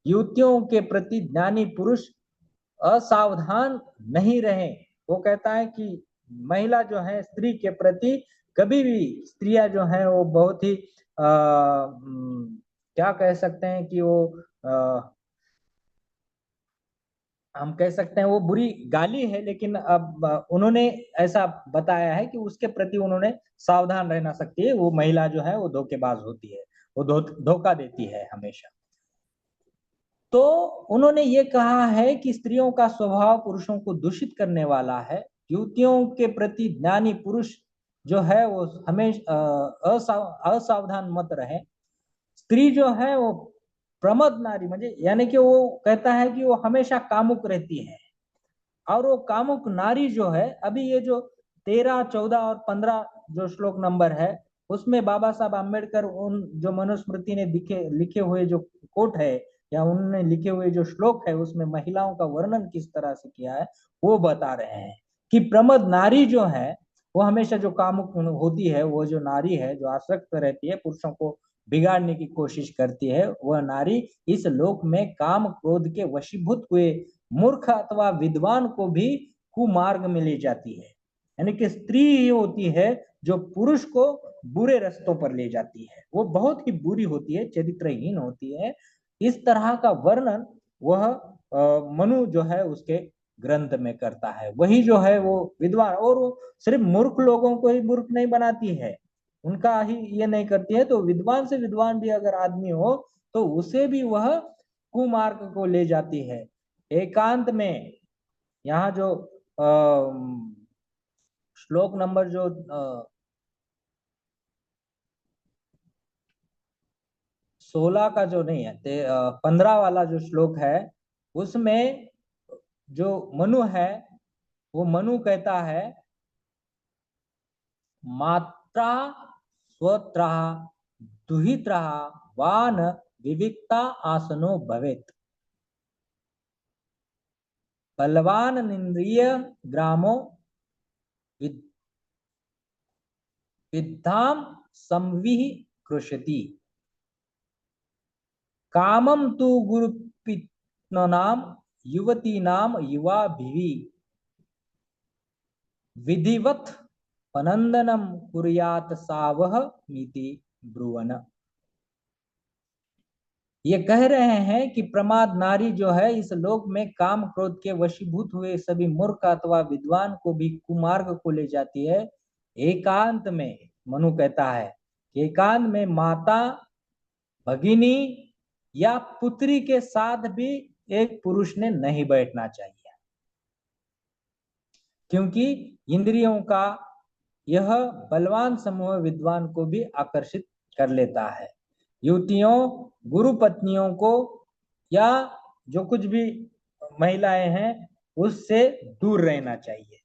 Speaker 1: युवतियों के प्रति ज्ञानी पुरुष असावधान नहीं रहे। वो कहता है कि महिला जो है स्त्री के प्रति कभी भी, स्त्रियां जो है वो बहुत ही क्या कह सकते हैं कि वो हम कह सकते हैं वो बुरी गाली है, लेकिन अब उन्होंने ऐसा बताया है कि उसके प्रति उन्होंने सावधान रहना सकती है। वो महिला जो है वो धोखेबाज होती है, वो धोखा देती है हमेशा। तो उन्होंने ये कहा है कि स्त्रियों का स्वभाव पुरुषों को दूषित करने वाला है। युवतियों के प्रति ज्ञानी पुरुष जो है वो हमेशा असावधान मत रहे। स्त्री जो है वो प्रमद नारी, म्हणजे यानी कि वो कहता है कि वो हमेशा कामुक रहती है। और वो कामुक नारी जो है, अभी ये जो 13, 14 और 15 जो श्लोक नंबर है उसमें बाबा साहब अम्बेडकर उन जो मनुस्मृति ने लिखे हुए जो कोट है या उन्होंने लिखे हुए जो श्लोक है उसमें महिलाओं का वर्णन किस तरह से किया है वो बता रहे हैं कि प्रमद नारी जो है वो हमेशा जो कामुक होती है, वो जो नारी है जो आसक्त रहती है, पुरुषों को बिगाड़ने की कोशिश करती है, वह नारी इस लोक में काम क्रोध के वशीभूत हुए मूर्ख अथवा विद्वान को भी कुमार्ग में ले जाती है। यानी कि स्त्री ही होती है जो पुरुष को बुरे रास्तों पर ले जाती है, वो बहुत ही बुरी होती है, चरित्रहीन होती है। इस तरह का वर्णन वह मनु जो है उसके ग्रंथ में करता है। वही जो है वो विद्वान, और वो सिर्फ मूर्ख लोगों को ही मूर्ख नहीं बनाती है, उनका ही ये नहीं करती है, तो विद्वान से विद्वान भी अगर आदमी हो तो उसे भी वह कुमार्ग को ले जाती है। एकांत में यहाँ जो श्लोक नंबर जो 16 का जो नहीं है 15 वाला जो श्लोक है उसमें जो मनु है वो मनु कहता है मात्रा स्वत्र दुहित्र वान विविक्ता आसनो भवेत बलवान निंद्रिय ग्रामो विद्धाम संविह कृषति कामम तु गुरुपित्नाम युवती नाम युवा भिवि विधिवत पनंदनम कुर्यात सावह मिति ब्रुवन। ये कह रहे हैं कि प्रमाद नारी जो है इस लोक में काम क्रोध के वशीभूत हुए सभी मूर्ख अथवा विद्वान को भी कुमार्ग को ले जाती है। एकांत में मनु कहता है कि एकांत में माता, भगिनी या पुत्री के साथ भी एक पुरुष ने नहीं बैठना चाहिए, क्योंकि इंद्रियों का यह बलवान समूह विद्वान को भी आकर्षित कर लेता है। युवतियों, गुरु पत्नियों को या जो कुछ भी महिलाएं हैं उससे दूर रहना चाहिए।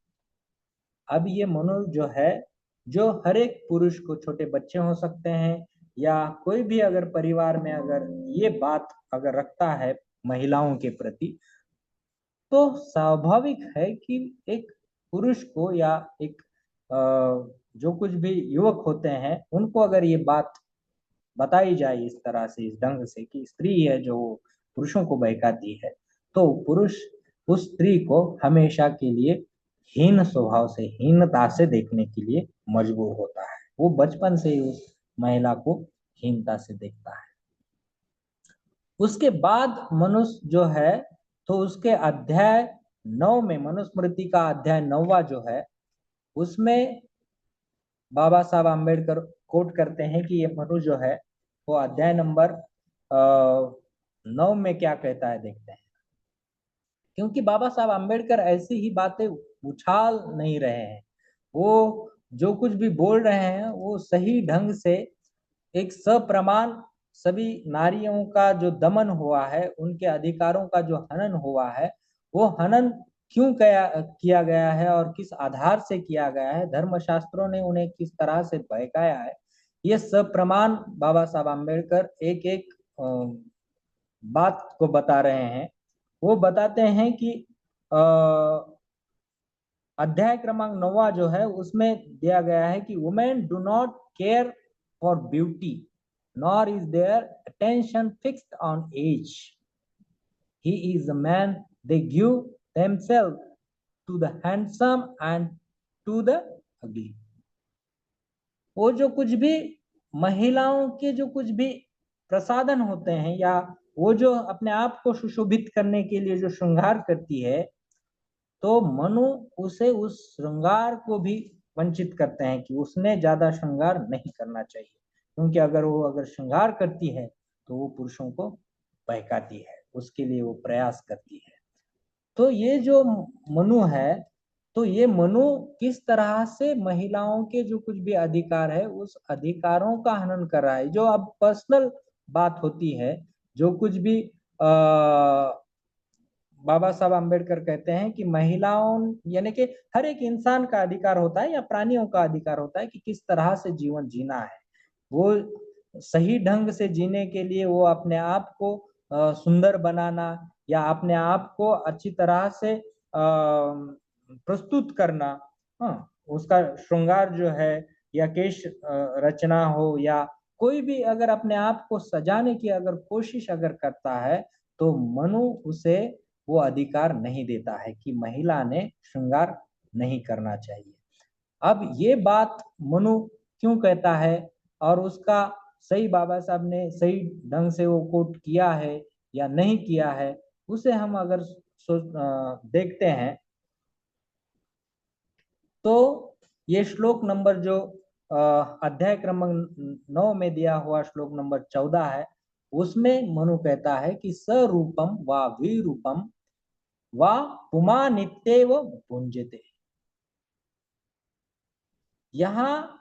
Speaker 1: अब ये मनु जो है, जो हर एक पुरुष को, छोटे बच्चे हो सकते हैं या कोई भी अगर परिवार में अगर ये बात अगर रखता है महिलाओं के प्रति, तो स्वाभाविक है कि एक पुरुष को या एक जो कुछ भी युवक होते हैं उनको अगर ये बात बताई जाए इस तरह से, इस ढंग से कि स्त्री है जो पुरुषों को बहकाती है, तो पुरुष उस स्त्री को हमेशा के लिए हीन स्वभाव से, हीनता से देखने के लिए मजबूर होता है। वो बचपन से ही उस महिला को हीनता से देखता है। उसके बाद मनुष्य जो है, तो उसके अध्याय 9 में, मनुस्मृति का अध्याय 9वां जो है उसमें बाबा साहब आम्बेडकर कोट करते हैं कि ये मनु जो है वो अध्याय नंबर 9 में क्या कहता है, देखते हैं। क्योंकि बाबा साहब आम्बेडकर ऐसी ही बातें उछाल नहीं रहे हैं, वो जो कुछ भी बोल रहे हैं वो सही ढंग से एक सप्रमाण, सभी नारियों का जो दमन हुआ है, उनके अधिकारों का जो हनन हुआ है, वो हनन क्यों किया गया है और किस आधार से किया गया है, धर्मशास्त्रों ने उन्हें किस तरह से बहकाया है, ये सप्रमाण बाबा साहब आम्बेडकर एक एक बात को बता रहे हैं। वो बताते हैं कि अध्याय क्रमांक 9 जो है उसमें दिया गया है कि women do not care for beauty nor is their attention fixed on age, he is a man, they give themselves to the handsome and to the ugly। वो जो कुछ भी महिलाओं के जो कुछ भी प्रसाधन होते हैं, या वो जो अपने आप को सुशोभित करने के लिए जो श्रृंगार करती है, तो मनु उसे उस श्रृंगार को भी वंचित करते हैं कि उसने ज्यादा श्रृंगार नहीं करना चाहिए, क्योंकि अगर श्रृंगार करती है तो वो पुरुषों को बहकाती है, उसके लिए वो प्रयास करती है। तो ये जो मनु है, तो ये मनु किस तरह से महिलाओं के जो कुछ भी अधिकार है उस अधिकारों का हनन कर रहा है। जो अब पर्सनल बात होती है, जो कुछ भी बाबा साहब आम्बेडकर कहते हैं कि महिलाओं यानी कि हर एक इंसान का अधिकार होता है या प्राणियों का अधिकार होता है कि किस तरह से जीवन जीना है। वो सही ढंग से जीने के लिए वो अपने आप को सुंदर बनाना या अपने आप को अच्छी तरह से प्रस्तुत करना, हाँ, उसका श्रृंगार जो है या केश रचना हो या कोई भी अगर अपने आप को सजाने की अगर कोशिश अगर करता है, तो मनु उसे वो अधिकार नहीं देता है कि महिला ने श्रृंगार नहीं करना चाहिए। अब ये बात मनु क्यों कहता है और उसका सही बाबा साहब ने सही ढंग से वो कोट किया है या नहीं किया है, उसे हम अगर देखते हैं, तो ये श्लोक नंबर जो अध्याय क्रमांक 9 में दिया हुआ श्लोक नंबर 14 है, उसमें मनु कहता है कि सरूपम व विरूपम व पुमानित्येव भुंजते। यहाँ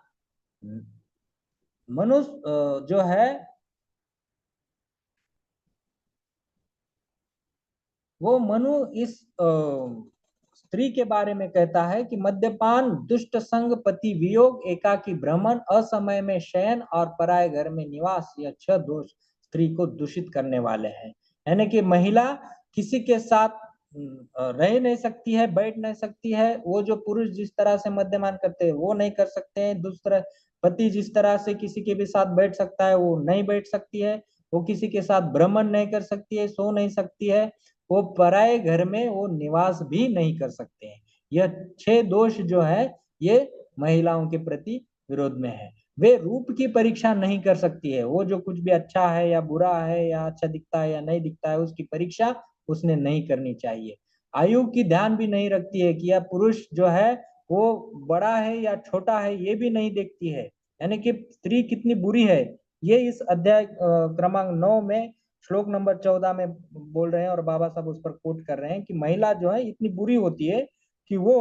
Speaker 1: मनुष्य जो है वो मनु इस स्त्री के बारे में कहता है कि मद्यपान, दुष्ट संग, पति वियोग, एकाकी भ्रमण, असमय में शयन और पराये घर में निवास, यह 6 दोष स्त्री को दूषित करने वाले हैं। यानी कि महिला किसी के साथ रह नहीं सकती है, बैठ नहीं सकती है। वो जो पुरुष जिस तरह से मद्यपान करते हैं वो नहीं कर सकते हैं। दूसरा, पति जिस तरह से किसी के भी साथ बैठ सकता है वो नहीं बैठ सकती है। वो किसी के साथ भ्रमण नहीं कर सकती है, सो नहीं सकती है। वो पराये घर में वो निवास भी नहीं कर सकते हैं। यह 6 दोष जो है ये महिलाओं के प्रति विरोध में है। वे रूप की परीक्षा नहीं कर सकती है। वो जो कुछ भी अच्छा है या बुरा है या अच्छा दिखता है या नहीं दिखता है, उसकी परीक्षा उसने नहीं करनी चाहिए। आयु की ध्यान भी नहीं रखती है कि यह पुरुष जो है वो बड़ा है या छोटा है, ये भी नहीं देखती है। यानी कि स्त्री कितनी बुरी है, ये इस अध्याय क्रमांक 9 में श्लोक नंबर 14 में बोल रहे हैं और बाबा साहब उस पर कोट कर रहे हैं कि महिला जो है इतनी बुरी होती है कि वो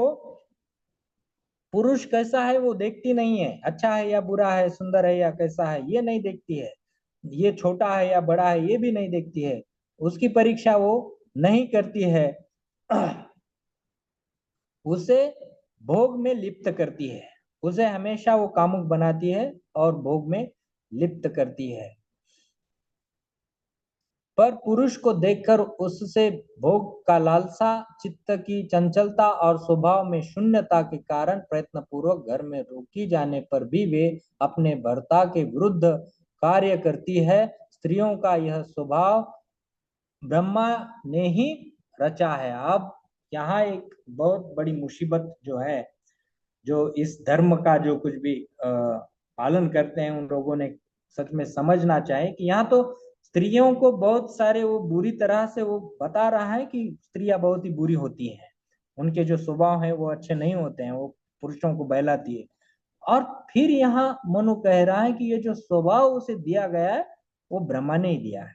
Speaker 1: पुरुष कैसा है वो देखती नहीं है, अच्छा है या बुरा है, सुंदर है या कैसा है ये नहीं देखती है, ये छोटा है या बड़ा है ये भी नहीं देखती है, उसकी परीक्षा वो नहीं करती है। उसे भोग में लिप्त करती है, उसे हमेशा वो कामुक बनाती है और भोग में लिप्त करती है। पर पुरुष को देखकर उससे भोग का लालसा, चित्त की चंचलता और स्वभाव में शून्यता के कारण प्रयत्न पूर्वक घर में रोकी जाने पर भी वे अपने भर्ता के विरुद्ध कार्य करती है। स्त्रियों का यह स्वभाव ब्रह्मा ने ही रचा है। अब यहाँ एक बहुत बड़ी मुसीबत जो है, जो इस धर्म का जो कुछ भी पालन करते हैं उन लोगों ने सच में समझना चाहिए कि यहाँ तो स्त्रियों को बहुत सारे वो बुरी तरह से वो बता रहा है कि स्त्रियां बहुत ही बुरी होती हैं, उनके जो स्वभाव है वो अच्छे नहीं होते हैं, वो पुरुषों को बहलाती है। और फिर यहाँ मनु कह रहा है कि ये जो स्वभाव उसे दिया गया है वो ब्रह्मा ने ही दिया है।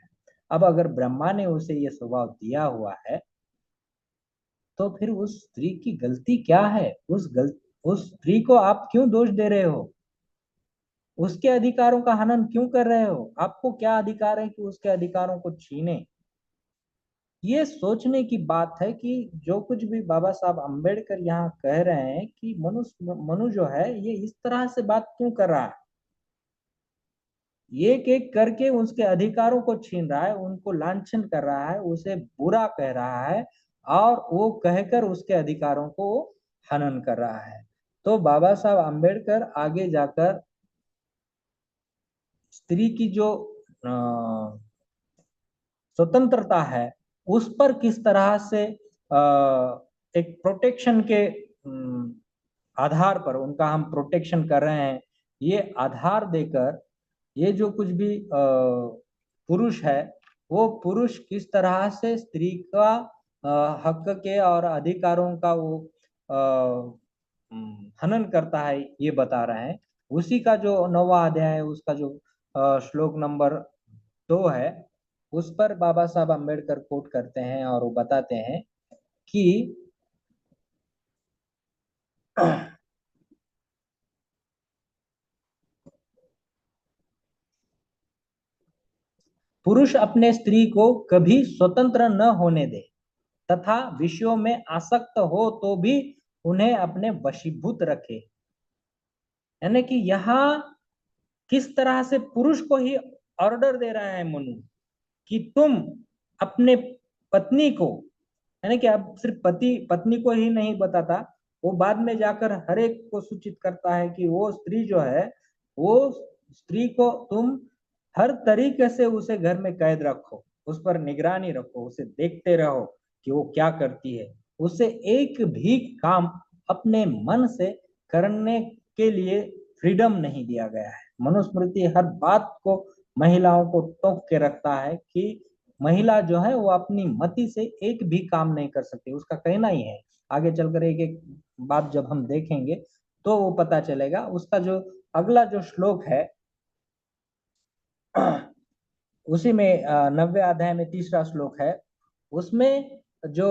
Speaker 1: अब अगर ब्रह्मा ने उसे ये स्वभाव दिया हुआ है तो फिर उस स्त्री की गलती क्या है? उस स्त्री को आप क्यों दोष दे रहे हो? उसके अधिकारों का हनन क्यों कर रहे हो? आपको क्या अधिकार है कि उसके अधिकारों को छीने? ये सोचने की बात है कि जो कुछ भी बाबा साहब अम्बेडकर यहाँ कह रहे हैं कि मनु जो है ये इस तरह से बात क्यों कर रहा है, एक एक करके उसके अधिकारों को छीन रहा है, उनको लांछन कर रहा है, उसे बुरा कह रहा है और वो कहकर उसके अधिकारों को हनन कर रहा है। तो बाबा साहब अम्बेडकर आगे जाकर स्त्री की जो स्वतंत्रता है उस पर किस तरह से एक प्रोटेक्शन के आधार पर उनका हम प्रोटेक्शन कर रहे हैं, ये आधार देकर ये जो कुछ भी पुरुष है वो पुरुष किस तरह से स्त्री का हक के और अधिकारों का वो हनन करता है ये बता रहे हैं। उसी का जो 9वां अध्याय है उसका जो श्लोक नंबर 2 है उस पर बाबा साहब अम्बेडकर कोट करते हैं और वो बताते हैं कि पुरुष अपने स्त्री को कभी स्वतंत्र न होने दे तथा विषयों में आसक्त हो तो भी उन्हें अपने वशीभूत रखे। यानी कि यहाँ किस तरह से पुरुष को ही ऑर्डर दे रहा है मनु कि तुम अपने पत्नी को, यानी कि अब सिर्फ पति पत्नी को ही नहीं बताता, वो बाद में जाकर हर एक को सूचित करता है कि वो स्त्री जो है वो स्त्री को तुम हर तरीके से उसे घर में कैद रखो, उस पर निगरानी रखो, उसे देखते रहो कि वो क्या करती है, उसे एक भी काम अपने मन से करने के लिए फ्रीडम नहीं दिया गया है। मनुस्मृति हर बात को महिलाओं को टोक के रखता है कि महिला जो है वो अपनी मति से एक भी काम नहीं कर सकती, उसका कहना ही है। आगे चलकर एक एक बात जब हम देखेंगे तो वो पता चलेगा। उसका जो अगला जो श्लोक है उसी में 90 अध्याय में तीसरा श्लोक है, उसमें जो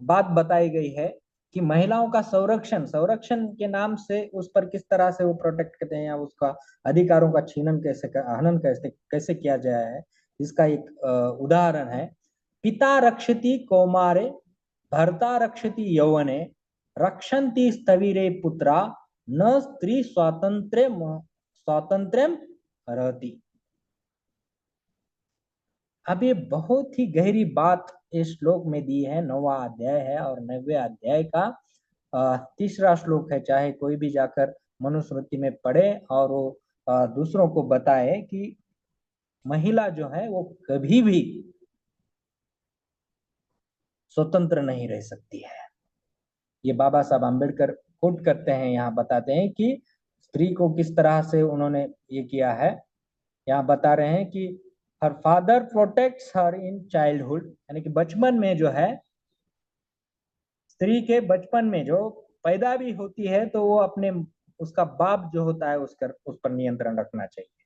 Speaker 1: बात बताई गई है कि महिलाओं का संरक्षण संरक्षण के नाम से उस पर किस तरह से वो प्रोटेक्ट करते हैं या उसका अधिकारों का छीनन कैसे हनन कैसे कैसे किया जाए है। इसका एक उदाहरण है, पिता रक्षति कौमारे भर्ता रक्षति यौवने रक्षन्ति स्थविरे पुत्रा न स्त्री स्वातंत्र्य रहती। अब ये बहुत ही गहरी बात इस श्लोक में दी है, 9वां अध्याय है और 90वें अध्याय का तीसरा श्लोक है। चाहे कोई भी जाकर मनुस्मृति में पढ़े और वो दूसरों को बताए कि महिला जो है वो कभी भी स्वतंत्र नहीं रह सकती है। ये बाबा साहब अम्बेडकर कोट करते हैं, यहाँ बताते हैं कि स्त्री को किस तरह से उन्होंने ये किया है। यहाँ बता रहे हैं कि her father protects her in childhood, यानी कि बचपन में जो है स्त्री के बचपन में जो पैदा भी होती है तो वो अपने उसका बाप जो होता है उस पर नियंत्रण रखना चाहिए,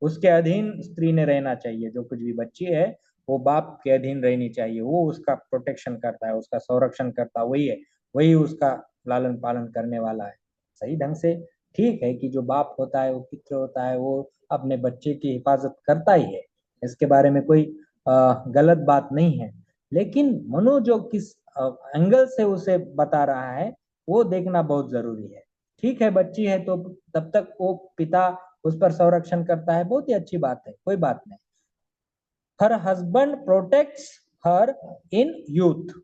Speaker 1: उसके अधीन स्त्री ने रहना चाहिए। जो कुछ भी बच्ची है वो बाप के अधीन रहनी चाहिए, वो उसका प्रोटेक्शन करता है, उसका संरक्षण करता है, वही है, वही उसका लालन पालन करने वाला है सही ढंग से। ठीक है कि जो बाप होता है वो पितृ होता है, वो अपने बच्चे की हिफाजत करता ही है, इसके बारे में कोई गलत बात नहीं है। लेकिन मनु जो किस एंगल से उसे बता रहा है वो देखना बहुत जरूरी है। ठीक है बच्ची है तो तब तक वो पिता उस पर संरक्षण करता है, बहुत ही अच्छी बात है, कोई बात नहीं। Her husband protects her in youth,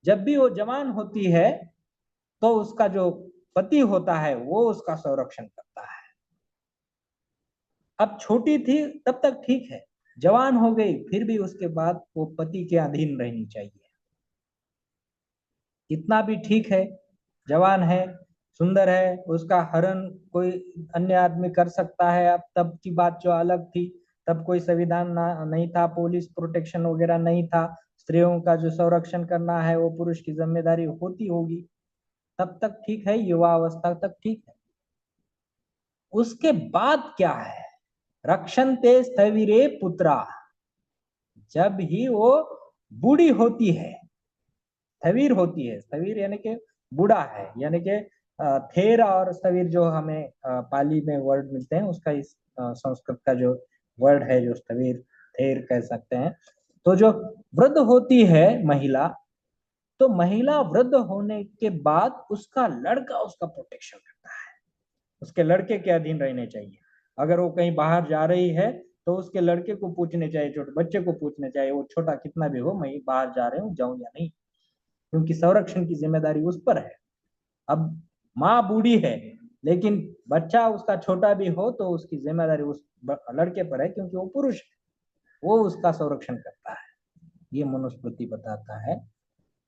Speaker 1: जब भी वो जवान होती है तो उसका जो पति होता है वो उसका संरक्षण करता है। अब छोटी थी तब तक ठीक है, जवान हो गई फिर भी उसके बाद वो पति के अधीन रहनी चाहिए। इतना भी ठीक है, जवान है, सुंदर है, उसका हरण कोई अन्य आदमी कर सकता है। अब तब की बात जो अलग थी, तब कोई संविधान नहीं था, पुलिस प्रोटेक्शन वगैरह नहीं था, स्त्रियों का जो संरक्षण करना है वो पुरुष की जिम्मेदारी होती होगी। तब तक ठीक है, युवा अवस्था तक ठीक है। उसके बाद क्या है, रक्षन्ते स्थविरे पुत्रा, जब ही वो बूढ़ी होती है, स्थविर होती है, स्थविर यानी कि बूढ़ा है, यानी कि थेर और स्थविर जो हमें पाली में वर्ड मिलते हैं, उसका इस संस्कृत का जो वर्ड है जो स्थविर थेर कह सकते हैं। तो जो वृद्ध होती है महिला, तो महिला वृद्ध होने के बाद उसका लड़का उसका प्रोटेक्शन करता है, उसके लड़के के अधीन रहने चाहिए। अगर वो कहीं बाहर जा रही है तो उसके लड़के को पूछने चाहिए, छोटे बच्चे को पूछने चाहिए, वो छोटा कितना भी हो, मैं बाहर जा रही हूँ, जाऊं या नहीं, क्योंकि संरक्षण की जिम्मेदारी उस पर है। अब माँ बूढ़ी है, लेकिन बच्चा उसका छोटा भी हो तो उसकी जिम्मेदारी उस लड़के पर है, क्योंकि वो पुरुष है, वो उसका संरक्षण करता है। ये मनुस्मृति बताता है।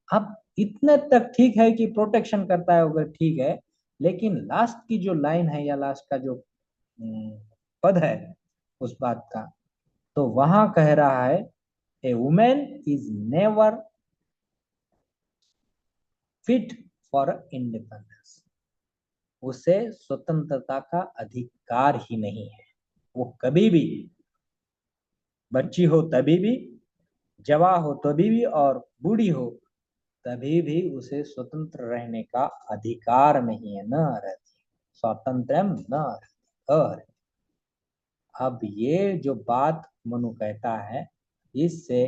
Speaker 1: अब इतने तक ठीक है कि प्रोटेक्शन करता है, अगर ठीक है, लेकिन लास्ट की जो लाइन है या लास्ट का जो पद है उस बात का, तो वहां कह रहा है, a women is never fit for independence, उसे स्वतंत्रता का अधिकार ही नहीं है। वो कभी भी, बच्ची हो तभी भी, जवान हो तभी भी, और बूढ़ी हो तभी भी उसे स्वतंत्र रहने का अधिकार नहीं है, न रहती स्वातंत्र न रहती। अब ये जो बात मनु कहता है, इससे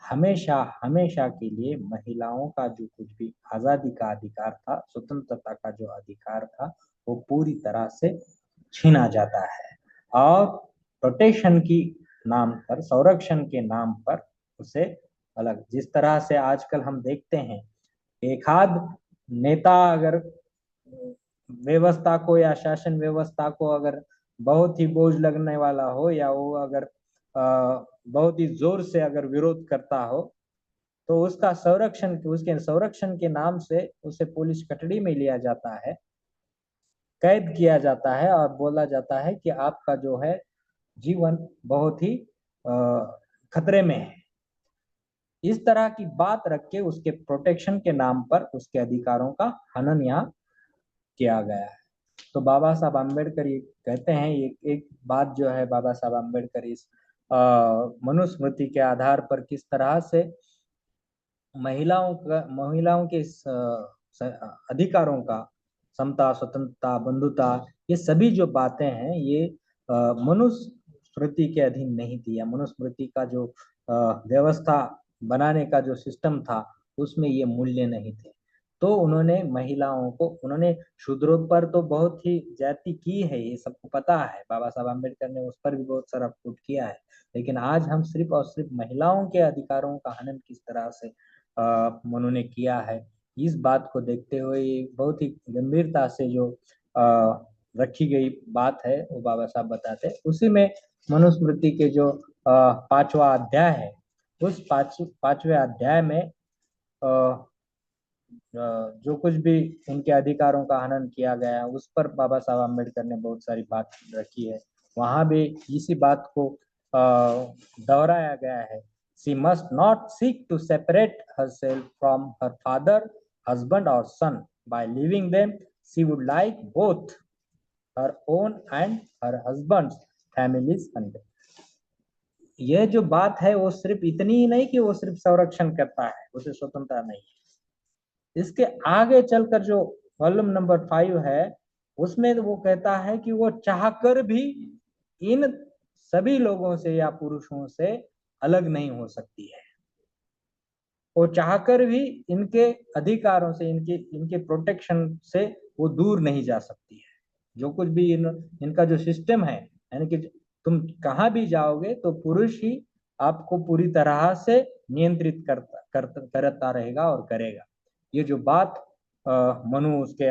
Speaker 1: हमेशा हमेशा के लिए महिलाओं का जो कुछ भी आजादी का अधिकार था, स्वतंत्रता का जो अधिकार था, वो पूरी तरह से छीना जाता है, और प्रोटेक्शन की नाम पर, संरक्षण के नाम पर उसे अलग, जिस तरह से आजकल हम देखते हैं, एक आध नेता अगर व्यवस्था को या शासन व्यवस्था को अगर बहुत ही बोझ लगने वाला हो, या वो अगर बहुत ही जोर से अगर विरोध करता हो, तो उसका संरक्षण, उसके संरक्षण के नाम से उसे पुलिस कस्टडी में लिया जाता है, कैद किया जाता है, और बोला जाता है कि आपका जो है जीवन बहुत ही खतरे में है। इस तरह की बात रख के उसके प्रोटेक्शन के नाम पर उसके अधिकारों का हनन यहाँ किया गया है। तो बाबा साहब आम्बेडकर ये कहते हैं, ये एक बात जो है, बाबा साहब आम्बेडकर इस मनुस्मृति के आधार पर किस तरह से महिलाओं के अधिकारों का, समता, स्वतंत्रता, बंधुता, ये सभी जो बातें हैं, ये मनुस्मृति के अधीन नहीं थी, या मनुस्मृति का जो व्यवस्था बनाने का जो सिस्टम था, उसमें ये मूल्य नहीं थे। तो उन्होंने महिलाओं को, उन्होंने शूद्रों पर तो बहुत ही ज्यादती की है, ये सबको पता है, बाबा साहब आम्बेडकर ने उस पर भी बहुत सारा फूट किया है। लेकिन आज हम सिर्फ और सिर्फ महिलाओं के अधिकारों का हनन किस तरह से उन्होंने किया है, इस बात को देखते हुए बहुत ही गंभीरता से जो रखी गई बात है, वो बाबा साहब बताते हैं। उसी में मनुस्मृति के जो पांचवा अध्याय है, उस पांचवे अध्याय में जो कुछ भी उनके अधिकारों का हनन किया गया है, उस पर बाबा साहब अम्बेडकर ने बहुत सारी बात रखी है। वहां भी इसी बात को दोहराया गया है। She must not seek to separate herself from her father, husband or son. By leaving them, she would like both her own and her husband's families under. यह जो बात है वो सिर्फ इतनी ही नहीं कि वो सिर्फ संरक्षण करता है, उसे स्वतंत्रता नहीं। इसके आगे चलकर जो वॉल्यूम नंबर 5 है, उसमें वो कहता है कि वो चाहकर भी इन सभी लोगों से या पुरुषों से अलग नहीं हो सकती है। वो चाहकर भी इनके अधिकारों से, इनके प्रोटेक्शन से वो दूर नहीं जा सकती है। जो कुछ भी इनका जो सिस्टम है, यानी कि तुम कहाँ भी जाओगे तो पुरुष ही आपको पूरी तरह से नियंत्रित करता रहेगा और करेगा। ये जो बात मनु उसके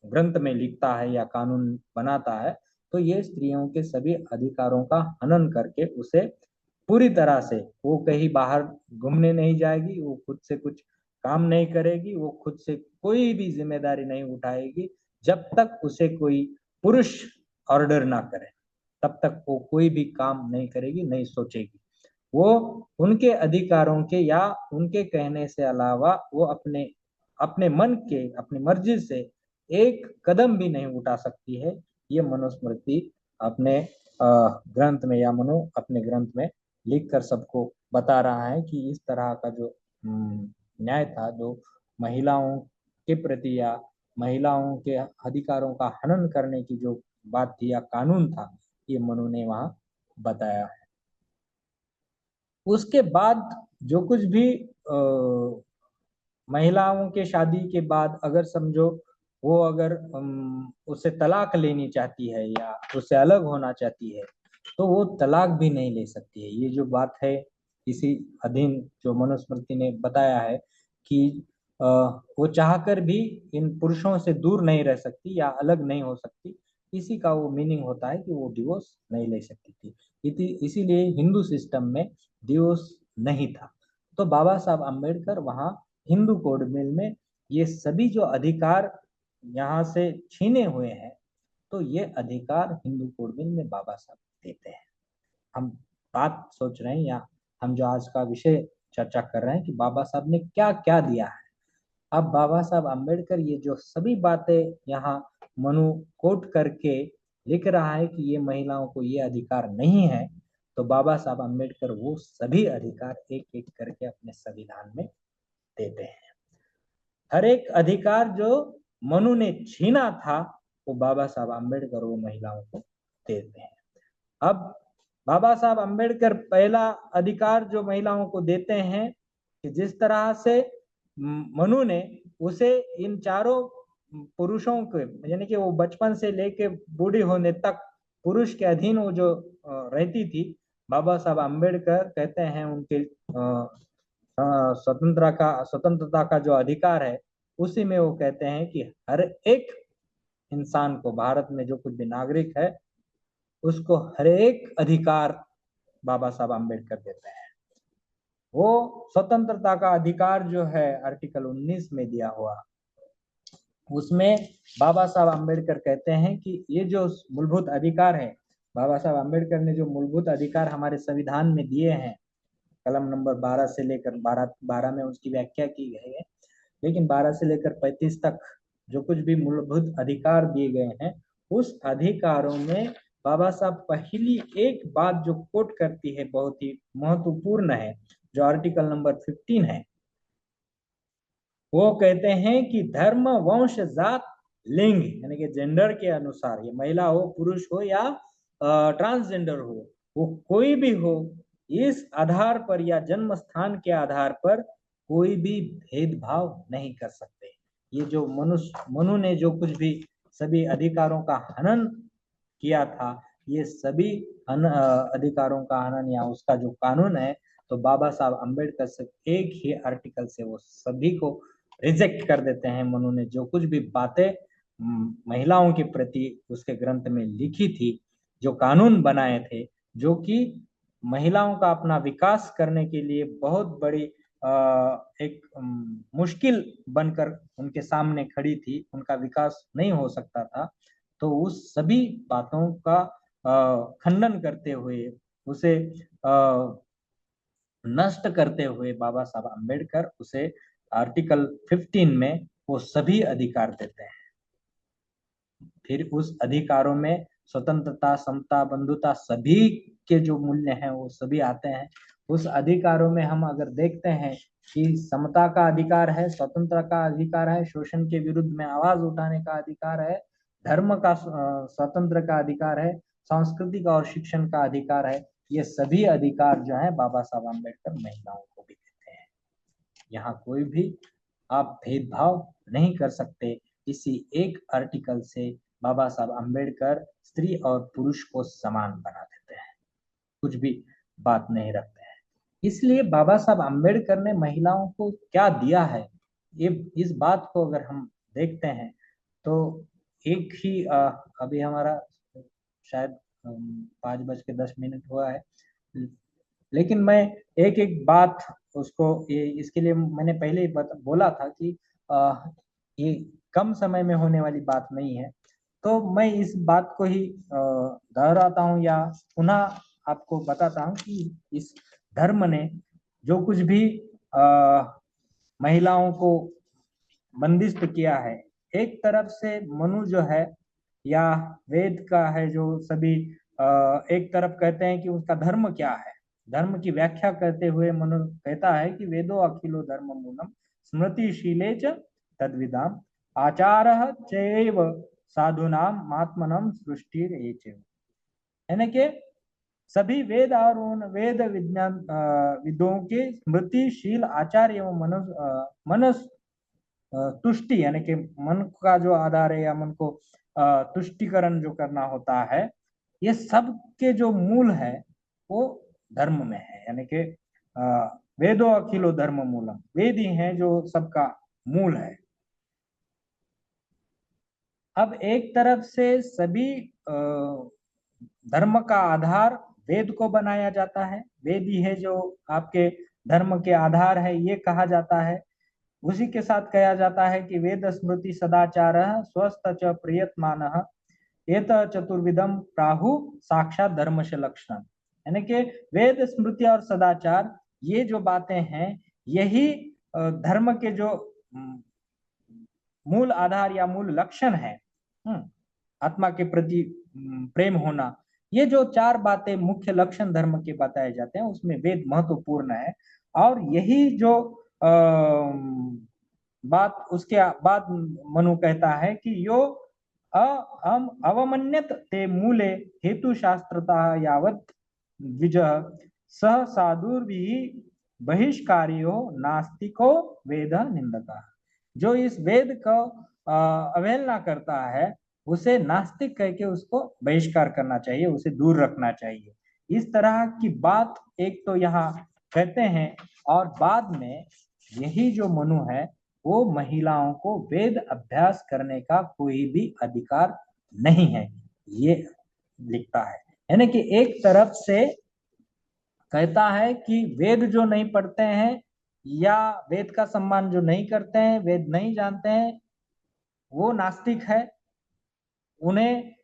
Speaker 1: ग्रंथ में लिखता है या कानून बनाता है, तो ये स्त्रियों के सभी अधिकारों का हनन करके उसे पूरी तरह से, वो कहीं बाहर घूमने नहीं जाएगी, वो खुद से कुछ काम नहीं करेगी, वो खुद से कोई भी जिम्मेदारी नहीं उठाएगी, जब तक उसे कोई पुरुष ऑर्डर ना करे, तब तक वो कोई भी काम नहीं करेगी, नहीं सोचेगी। वो उनके अधिकारों के या उनके कहने से अलावा वो अपने अपने मन के, अपनी मर्जी से एक कदम भी नहीं उठा सकती है। ये मनुस्मृति अपने ग्रंथ में, या मनु अपने ग्रंथ में लिख कर सबको बता रहा है कि इस तरह का जो न्याय था, जो महिलाओं के प्रति या महिलाओं के अधिकारों का हनन करने की जो बात थी या कानून था, ये मनु ने वहां बताया है। उसके बाद जो कुछ भी महिलाओं के शादी के बाद अगर समझो वो अगर उससे तलाक लेनी चाहती है या उससे अलग होना चाहती है, तो वो तलाक भी नहीं ले सकती है। ये जो बात है इसी अधीन जो मनुस्मृति ने बताया है कि वो चाहकर भी इन पुरुषों से दूर नहीं रह सकती या अलग नहीं हो सकती। इसी का वो मीनिंग होता है कि वो डिवोर्स नहीं ले सकती थी। इसीलिए हिंदू सिस्टम में डिवोर्स नहीं था। तो बाबा साहब अम्बेडकर वहाँ हिंदू कोड मिल में ये सभी जो अधिकार यहाँ से छीने हुए हैं, तो ये अधिकार हिंदू कोड मिल में बाबा साहब देते हैं। हम बात सोच रहे हैं, या हम जो आज का विषय चर्चा कर रहे हैं कि बाबा साहब ने क्या क्या दिया है। अब बाबा साहब अम्बेडकर ये जो सभी बातें यहाँ मनु कोट करके लिख रहा है कि ये महिलाओं को ये अधिकार नहीं है, तो बाबा साहब अम्बेडकर वो सभी अधिकार एक एक करके अपने संविधान में देते हैं। हर एक अधिकार जो मनु ने छीना था, वो बाबा साहब अम्बेडकर वो महिलाओं को देते हैं। अब बाबा साहब अम्बेडकर पहला अधिकार जो महिलाओं को देते हैं कि जिस तरह से मनु ने उसे इन चारों पुरुषों के, यानी कि वो बचपन से लेके बूढ़ी होने तक पुरुष के अधीन वो जो रहती थी, बाबा साहब अम्बेडकर कहते हैं उनके स्वतंत्रता का जो अधिकार है, उसी में वो कहते हैं कि हर एक इंसान को, भारत में जो कुछ भी नागरिक है, उसको हर एक अधिकार बाबा साहब अम्बेडकर देते हैं। वो स्वतंत्रता का अधिकार जो है आर्टिकल 19 में दिया हुआ, उसमें बाबा साहब अम्बेडकर कहते हैं कि ये जो मूलभूत अधिकार है, बाबा साहब अम्बेडकर ने जो मूलभूत अधिकार हमारे संविधान में दिए हैं, कलम नंबर 12 से लेकर 12 में उसकी व्याख्या की गई है, लेकिन 12 से लेकर 35 तक जो कुछ भी मूलभूत अधिकार दिए गए हैं, उस अधिकारों में बाबा साहब पहली एक बात जो कोट करती है, बहुत ही महत्वपूर्ण है, जो आर्टिकल नंबर 15 है, वो कहते हैं कि धर्म, वंश, जात, लिंग, यानी कि जेंडर के अनुसार, ये महिला हो, पुरुष हो या ट्रांसजेंडर हो, वो कोई भी हो, इस आधार पर या जन्म स्थान के आधार पर कोई भी भेदभाव नहीं कर सकते। ये जो मनु ने जो कुछ भी सभी अधिकारों का हनन किया था, ये सभी अधिकारों का हनन या उसका जो कानून है, तो बाबा साहब अम्बेडकर से एक ही आर्टिकल से वो सभी को रिजेक्ट कर देते हैं। मनु ने जो कुछ भी बातें महिलाओं के प्रति उसके ग्रंथ में लिखी थी, जो कानून बनाए थे, जो कि महिलाओं का अपना विकास करने के लिए बहुत बड़ी एक मुश्किल बनकर उनके सामने खड़ी थी, उनका विकास नहीं हो सकता था, तो उस सभी बातों का खंडन करते हुए, उसे नष्ट करते हुए बाबा साहब अम्बेडकर उसे आर्टिकल 15 में वो सभी अधिकार देते हैं। फिर उस अधिकारों में स्वतंत्रता, समता, बंधुता, सभी के जो मूल्य हैं वो सभी आते हैं। उस अधिकारों में हम अगर देखते हैं कि समता का अधिकार है, स्वतंत्रता का अधिकार है, शोषण के विरुद्ध में आवाज उठाने का अधिकार है, धर्म का स्वतंत्र का अधिकार है, सांस्कृतिक और शिक्षण का अधिकार है। ये सभी अधिकार जो है बाबा साहब अम्बेडकर महिलाओं को भी देते हैं। यहाँ कोई भी आप भेदभाव नहीं कर सकते। इसी एक आर्टिकल से बाबा साहब अम्बेडकर स्त्री और पुरुष को समान बना देते हैं, कुछ भी बात नहीं रखते हैं। इसलिए बाबा साहब अम्बेडकर ने महिलाओं को क्या दिया है, ये इस बात को अगर हम देखते हैं तो एक ही अभी हमारा शायद 5:10 हुआ है, लेकिन मैं एक एक बात उसको इसके लिए मैंने पहले ही बोला था कि ये कम समय में होने वाली बात नहीं है, तो मैं इस बात को ही दोहराता हूँ या पुनः आपको बताता हूँ कि इस धर्म ने जो कुछ भी महिलाओं को बंदिस्त किया है। एक तरफ से मनु जो है या वेद का है जो सभी एक तरफ कहते हैं कि उसका धर्म क्या है, धर्म की व्याख्या करते हुए मनु कहता है कि वेदो अखिलो धर्म मूलम स्मृतिशीले च तद्विदाम आचारः चैव साधुनाम आत्मनम सृष्टिर एचैव। यानी कि सभी वेद और उन वेद विज्ञान विदों के स्मृतिशील आचार एवं मनस तुष्टि यानी कि मन का जो आधार है या मन को तुष्टिकरण जो करना होता है, ये सब के जो मूल है वो धर्म में है। यानी कि वेदो अखिलो धर्म मूलम, वेद ही है जो सबका मूल है। अब एक तरफ से सभी धर्म का आधार वेद को बनाया जाता है, वेद ही है जो आपके धर्म के आधार है ये कहा जाता है। उसी के साथ कहा जाता है कि वेद स्मृति सदाचार स्वस्थ च प्रियतमान एत चतुर्विधम प्राहु साक्षात धर्म से लक्षण। यानी कि वेद स्मृति और सदाचार ये जो बातें हैं यही धर्म के जो मूल आधार या मूल लक्षण है। आत्मा के प्रति प्रेम होना, ये जो चार बातें मुख्य लक्षण धर्म के बताए जाते हैं उसमें वेद महत्वपूर्ण है। और यही जो बात उसके बाद मनु कहता है कि यो अवमन्यत ते मूले हेतु शास्त्रता यावत द्विज सह साधुर्भि बहिष्कारियो नास्तिको वेद निंदका। जो इस वेद को अवहेलना करता है उसे नास्तिक कह के उसको बहिष्कार करना चाहिए, उसे दूर रखना चाहिए। इस तरह की बात एक तो यहाँ कहते हैं। और बाद में यही जो मनु है वो महिलाओं को वेद अभ्यास करने का कोई भी अधिकार नहीं है ये लिखता है। यानी कि एक तरफ से कहता है कि वेद जो नहीं पढ़ते हैं या वेद का सम्मान जो नहीं करते हैं, वेद नहीं जानते हैं, वो नास्तिक है, उन्हें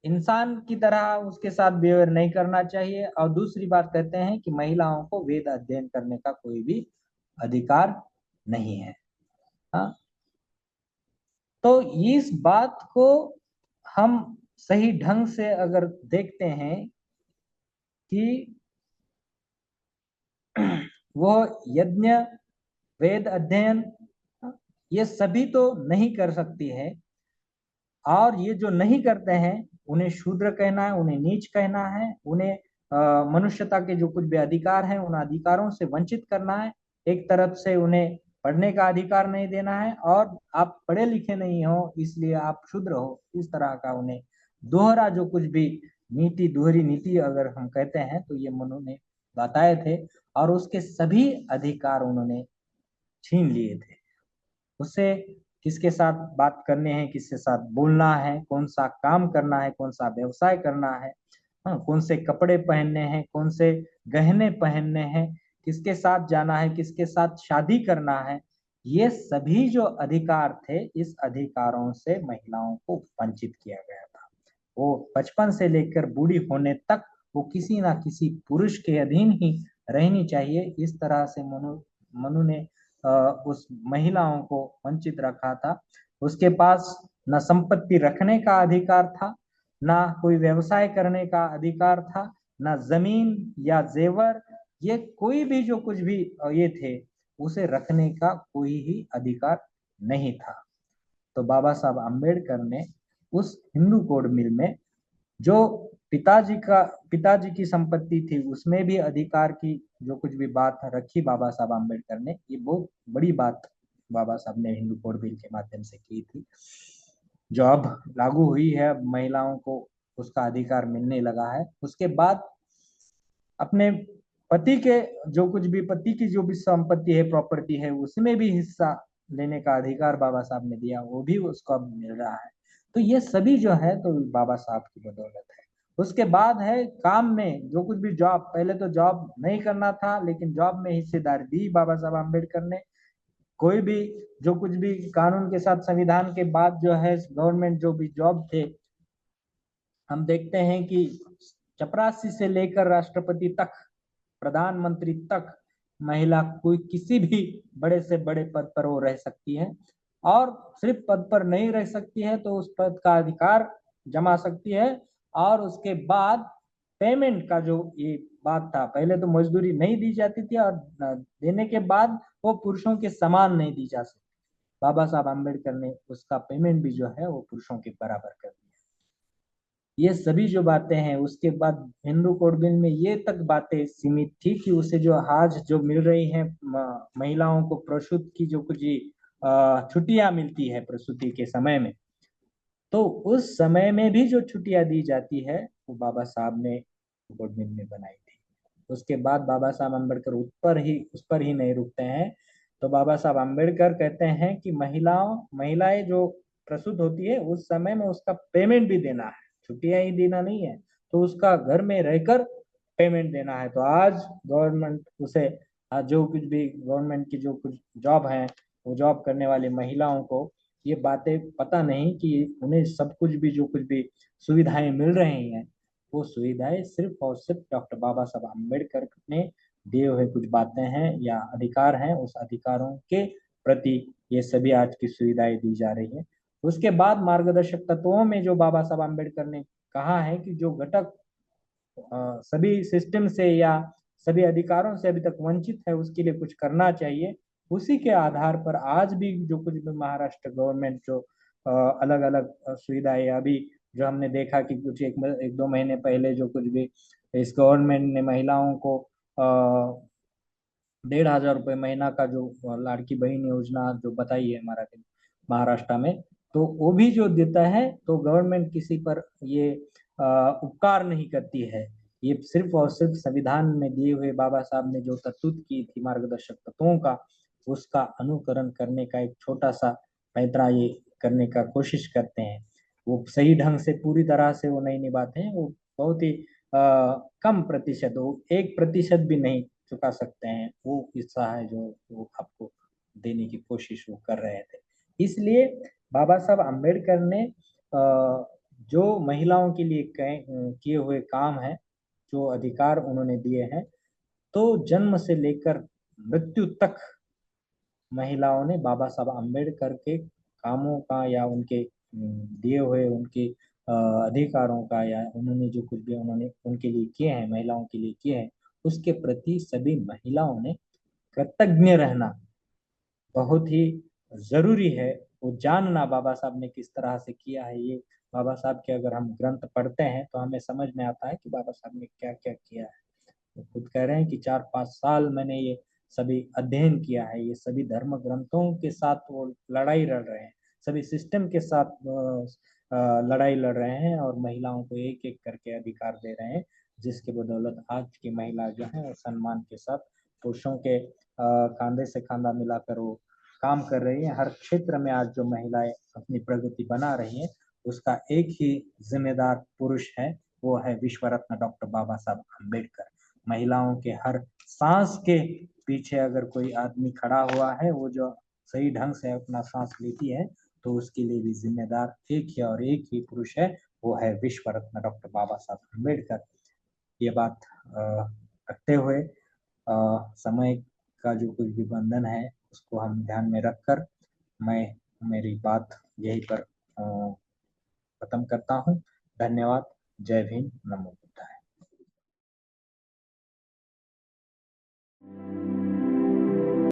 Speaker 1: इंसान की तरह उसके साथ बिहेवियर नहीं करना चाहिए। और दूसरी बात कहते हैं कि महिलाओं को वेद अध्ययन करने का कोई भी अधिकार नहीं है। हाँ, तो इस बात को हम सही ढंग से अगर देखते हैं कि वो यज्ञ वेद अध्ययन ये सभी तो नहीं कर सकती है, और ये जो नहीं करते हैं उन्हें शूद्र कहना है, उन्हें नीच कहना है, उन्हें मनुष्यता के जो कुछ भी अधिकार हैं उन अधिकारों से वंचित करना है। एक तरफ से उन्हें पढ़ने का अधिकार नहीं देना है और आप पढ़े लिखे नहीं हो इसलिए आप शूद्र हो, इस तरह का उन्हें दोहरा जो कुछ भी नीति, दोहरी नीति अगर हम कहते हैं तो ये मनु ने बताए थे। और उसके सभी अधिकार उन्होंने छीन लिए थे उससे। किसके साथ बात करने हैं, किसके साथ बोलना है, कौन सा काम करना है, कौन सा व्यवसाय करना है, कौन से कपड़े पहनने हैं, कौन से गहने पहनने हैं, किसके साथ जाना है, किसके साथ शादी करना है, ये सभी जो अधिकार थे इस अधिकारों से महिलाओं को वंचित किया गया था। वो बचपन से लेकर बूढ़ी होने तक वो किसी ना किसी पुरुष के अधीन ही रहनी चाहिए। इस तरह से मनु ने उस महिलाओं को वंचित रखा था। उसके पास न संपत्ति रखने का अधिकार था, ना कोई व्यवसाय करने का अधिकार था, ना जमीन या जेवर, ये कोई भी जो कुछ भी ये थे उसे रखने का कोई ही अधिकार नहीं था। तो बाबा साहब अम्बेडकर ने उस हिंदू कोड मिल में जो पिताजी की संपत्ति थी उसमें भी अधिकार की जो कुछ भी बात रखी बाबा साहब अम्बेडकर ने, ये बहुत बड़ी बात बाबा साहब ने हिंदू कोड बिल के माध्यम से की थी, जो अब लागू हुई है। अब महिलाओं को उसका अधिकार मिलने लगा है। उसके बाद अपने पति के जो कुछ भी, पति की जो भी संपत्ति है, प्रॉपर्टी है, उसमें भी हिस्सा लेने का अधिकार बाबा साहब ने दिया, वो भी उसको अब मिल रहा है। तो ये सभी जो है तो बाबा साहब की बदौलत है। उसके बाद है काम में जो कुछ भी जॉब, पहले तो जॉब नहीं करना था लेकिन जॉब में हिस्सेदारी दी बाबा साहब अम्बेडकर ने। कोई भी जो कुछ भी कानून के साथ संविधान के बाद जो है गवर्नमेंट जो भी जॉब थे, हम देखते हैं कि चपरासी से लेकर राष्ट्रपति तक, प्रधानमंत्री तक महिला कोई किसी भी बड़े से बड़े पद पर वो रह सकती है। और सिर्फ पद पर नहीं रह सकती है तो उस पद का अधिकार जमा सकती है। और उसके बाद पेमेंट का जो ये बात था, पहले तो मजदूरी नहीं दी जाती थी और देने के बाद वो पुरुषों के समान नहीं दी जा सकती। बाबा साहब आम्बेडकर ने उसका पेमेंट भी जो है वो पुरुषों के बराबर कर दिया। ये सभी जो बातें हैं, उसके बाद हिंदू कोड बिल में ये तक बातें सीमित थी कि उसे जो आज जो मिल रही हैं महिलाओं को प्रसूति की जो कुछ छुट्टियां मिलती है प्रसूति के समय में, तो उस समय में भी जो छुट्टियां दी जाती है वो बाबा साहब ने कोड बिल में बनाई थी। उसके बाद बाबा साहब अम्बेडकर उस पर ही नहीं रुकते हैं। तो बाबा साहब अम्बेडकर कहते हैं कि महिलाएं जो प्रसूत होती है उस समय में उसका पेमेंट भी देना है, छुट्टियां ही देना नहीं है, तो उसका घर में रहकर पेमेंट देना है। तो आज गवर्नमेंट उसे, आज जो कुछ भी गवर्नमेंट की जो कुछ जॉब है, वो जॉब करने वाली महिलाओं को ये बातें पता नहीं कि उन्हें सब कुछ भी जो कुछ भी सुविधाएं मिल रही हैं, वो सुविधाएं सिर्फ और सिर्फ डॉक्टर बाबा साहब अम्बेडकर ने दिए हुए कुछ बातें हैं या अधिकार हैं, उस अधिकारों के प्रति ये सभी आज की सुविधाएं दी जा रही है। उसके बाद मार्गदर्शक तत्वों में जो बाबा साहब अम्बेडकर ने कहा है कि जो घटक सभी सिस्टम से या सभी अधिकारों से अभी तक वंचित है उसके लिए कुछ करना चाहिए। उसी के आधार पर आज भी जो कुछ भी महाराष्ट्र गवर्नमेंट जो अलग अलग सुविधाएं, अभी जो हमने देखा कि कुछ एक दो महीने पहले जो कुछ भी इस गवर्नमेंट ने महिलाओं को 1,500 रुपये महीना का जो लाड़की बहन योजना जो बताई है हमारा महाराष्ट्र में, तो वो भी जो देता है तो गवर्नमेंट किसी पर ये उपकार नहीं करती है। ये सिर्फ और सिर्फ संविधान में दिए हुए बाबा साहब ने जो तरतूद की थी मार्गदर्शक तत्वों का, उसका अनुकरण करने का एक छोटा सा पैंतरा ये करने का कोशिश करते हैं। वो सही ढंग से पूरी तरह से वो नहीं निभाते हैं, वो बहुत ही कम प्रतिशत, वो 1% भी नहीं चुका सकते हैं वो हिस्सा है जो वो आपको देने की कोशिश वो कर रहे थे। इसलिए बाबा साहब अम्बेडकर ने जो महिलाओं के लिए किए हुए काम है, जो अधिकार उन्होंने दिए हैं, तो जन्म से लेकर मृत्यु तक महिलाओं ने बाबा साहब अम्बेडकर के कामों का या उनके दिए हुए उनके अधिकारों का या उन्होंने जो कुछ भी उन्होंने उनके लिए किए हैं, महिलाओं के लिए किए हैं, उसके प्रति सभी महिलाओं ने कृतज्ञ रहना बहुत ही जरूरी है। वो जानना बाबा साहब ने किस तरह से किया है, ये बाबा साहब के अगर हम ग्रंथ पढ़ते हैं तो हमें समझ में आता है कि बाबा साहब ने क्या क्या किया है। वो खुद कह रहे हैं कि 4-5 साल मैंने ये सभी अध्ययन किया है, ये सभी धर्म ग्रंथों के साथ वो लड़ाई लड़ रहे हैं, सभी सिस्टम के साथ लड़ाई लड़ रहे हैं और महिलाओं को एक एक करके अधिकार दे रहे हैं, जिसके बदौलत आज की महिला जो है वो सम्मान के साथ पुरुषों के कंधे से कंधा मिलाकर वो काम कर रही है। हर क्षेत्र में आज जो महिलाएं अपनी प्रगति बना रही हैं, उसका एक ही जिम्मेदार पुरुष है, वो है विश्व रत्न डॉक्टर बाबा साहब अम्बेडकर। महिलाओं के हर सांस के पीछे अगर कोई आदमी खड़ा हुआ है, वो जो सही ढंग से अपना सांस लेती है, तो उसके लिए भी जिम्मेदार एक ही और एक ही पुरुष है, वो है विश्व रत्न डॉक्टर बाबा साहब अम्बेडकर। ये बात रखते हुए समय का जो कुछ भी बंधन है उसको हम ध्यान में रखकर मैं मेरी बात यहीं पर खत्म करता हूँ। धन्यवाद। जय भीम, नमो बुद्धाय।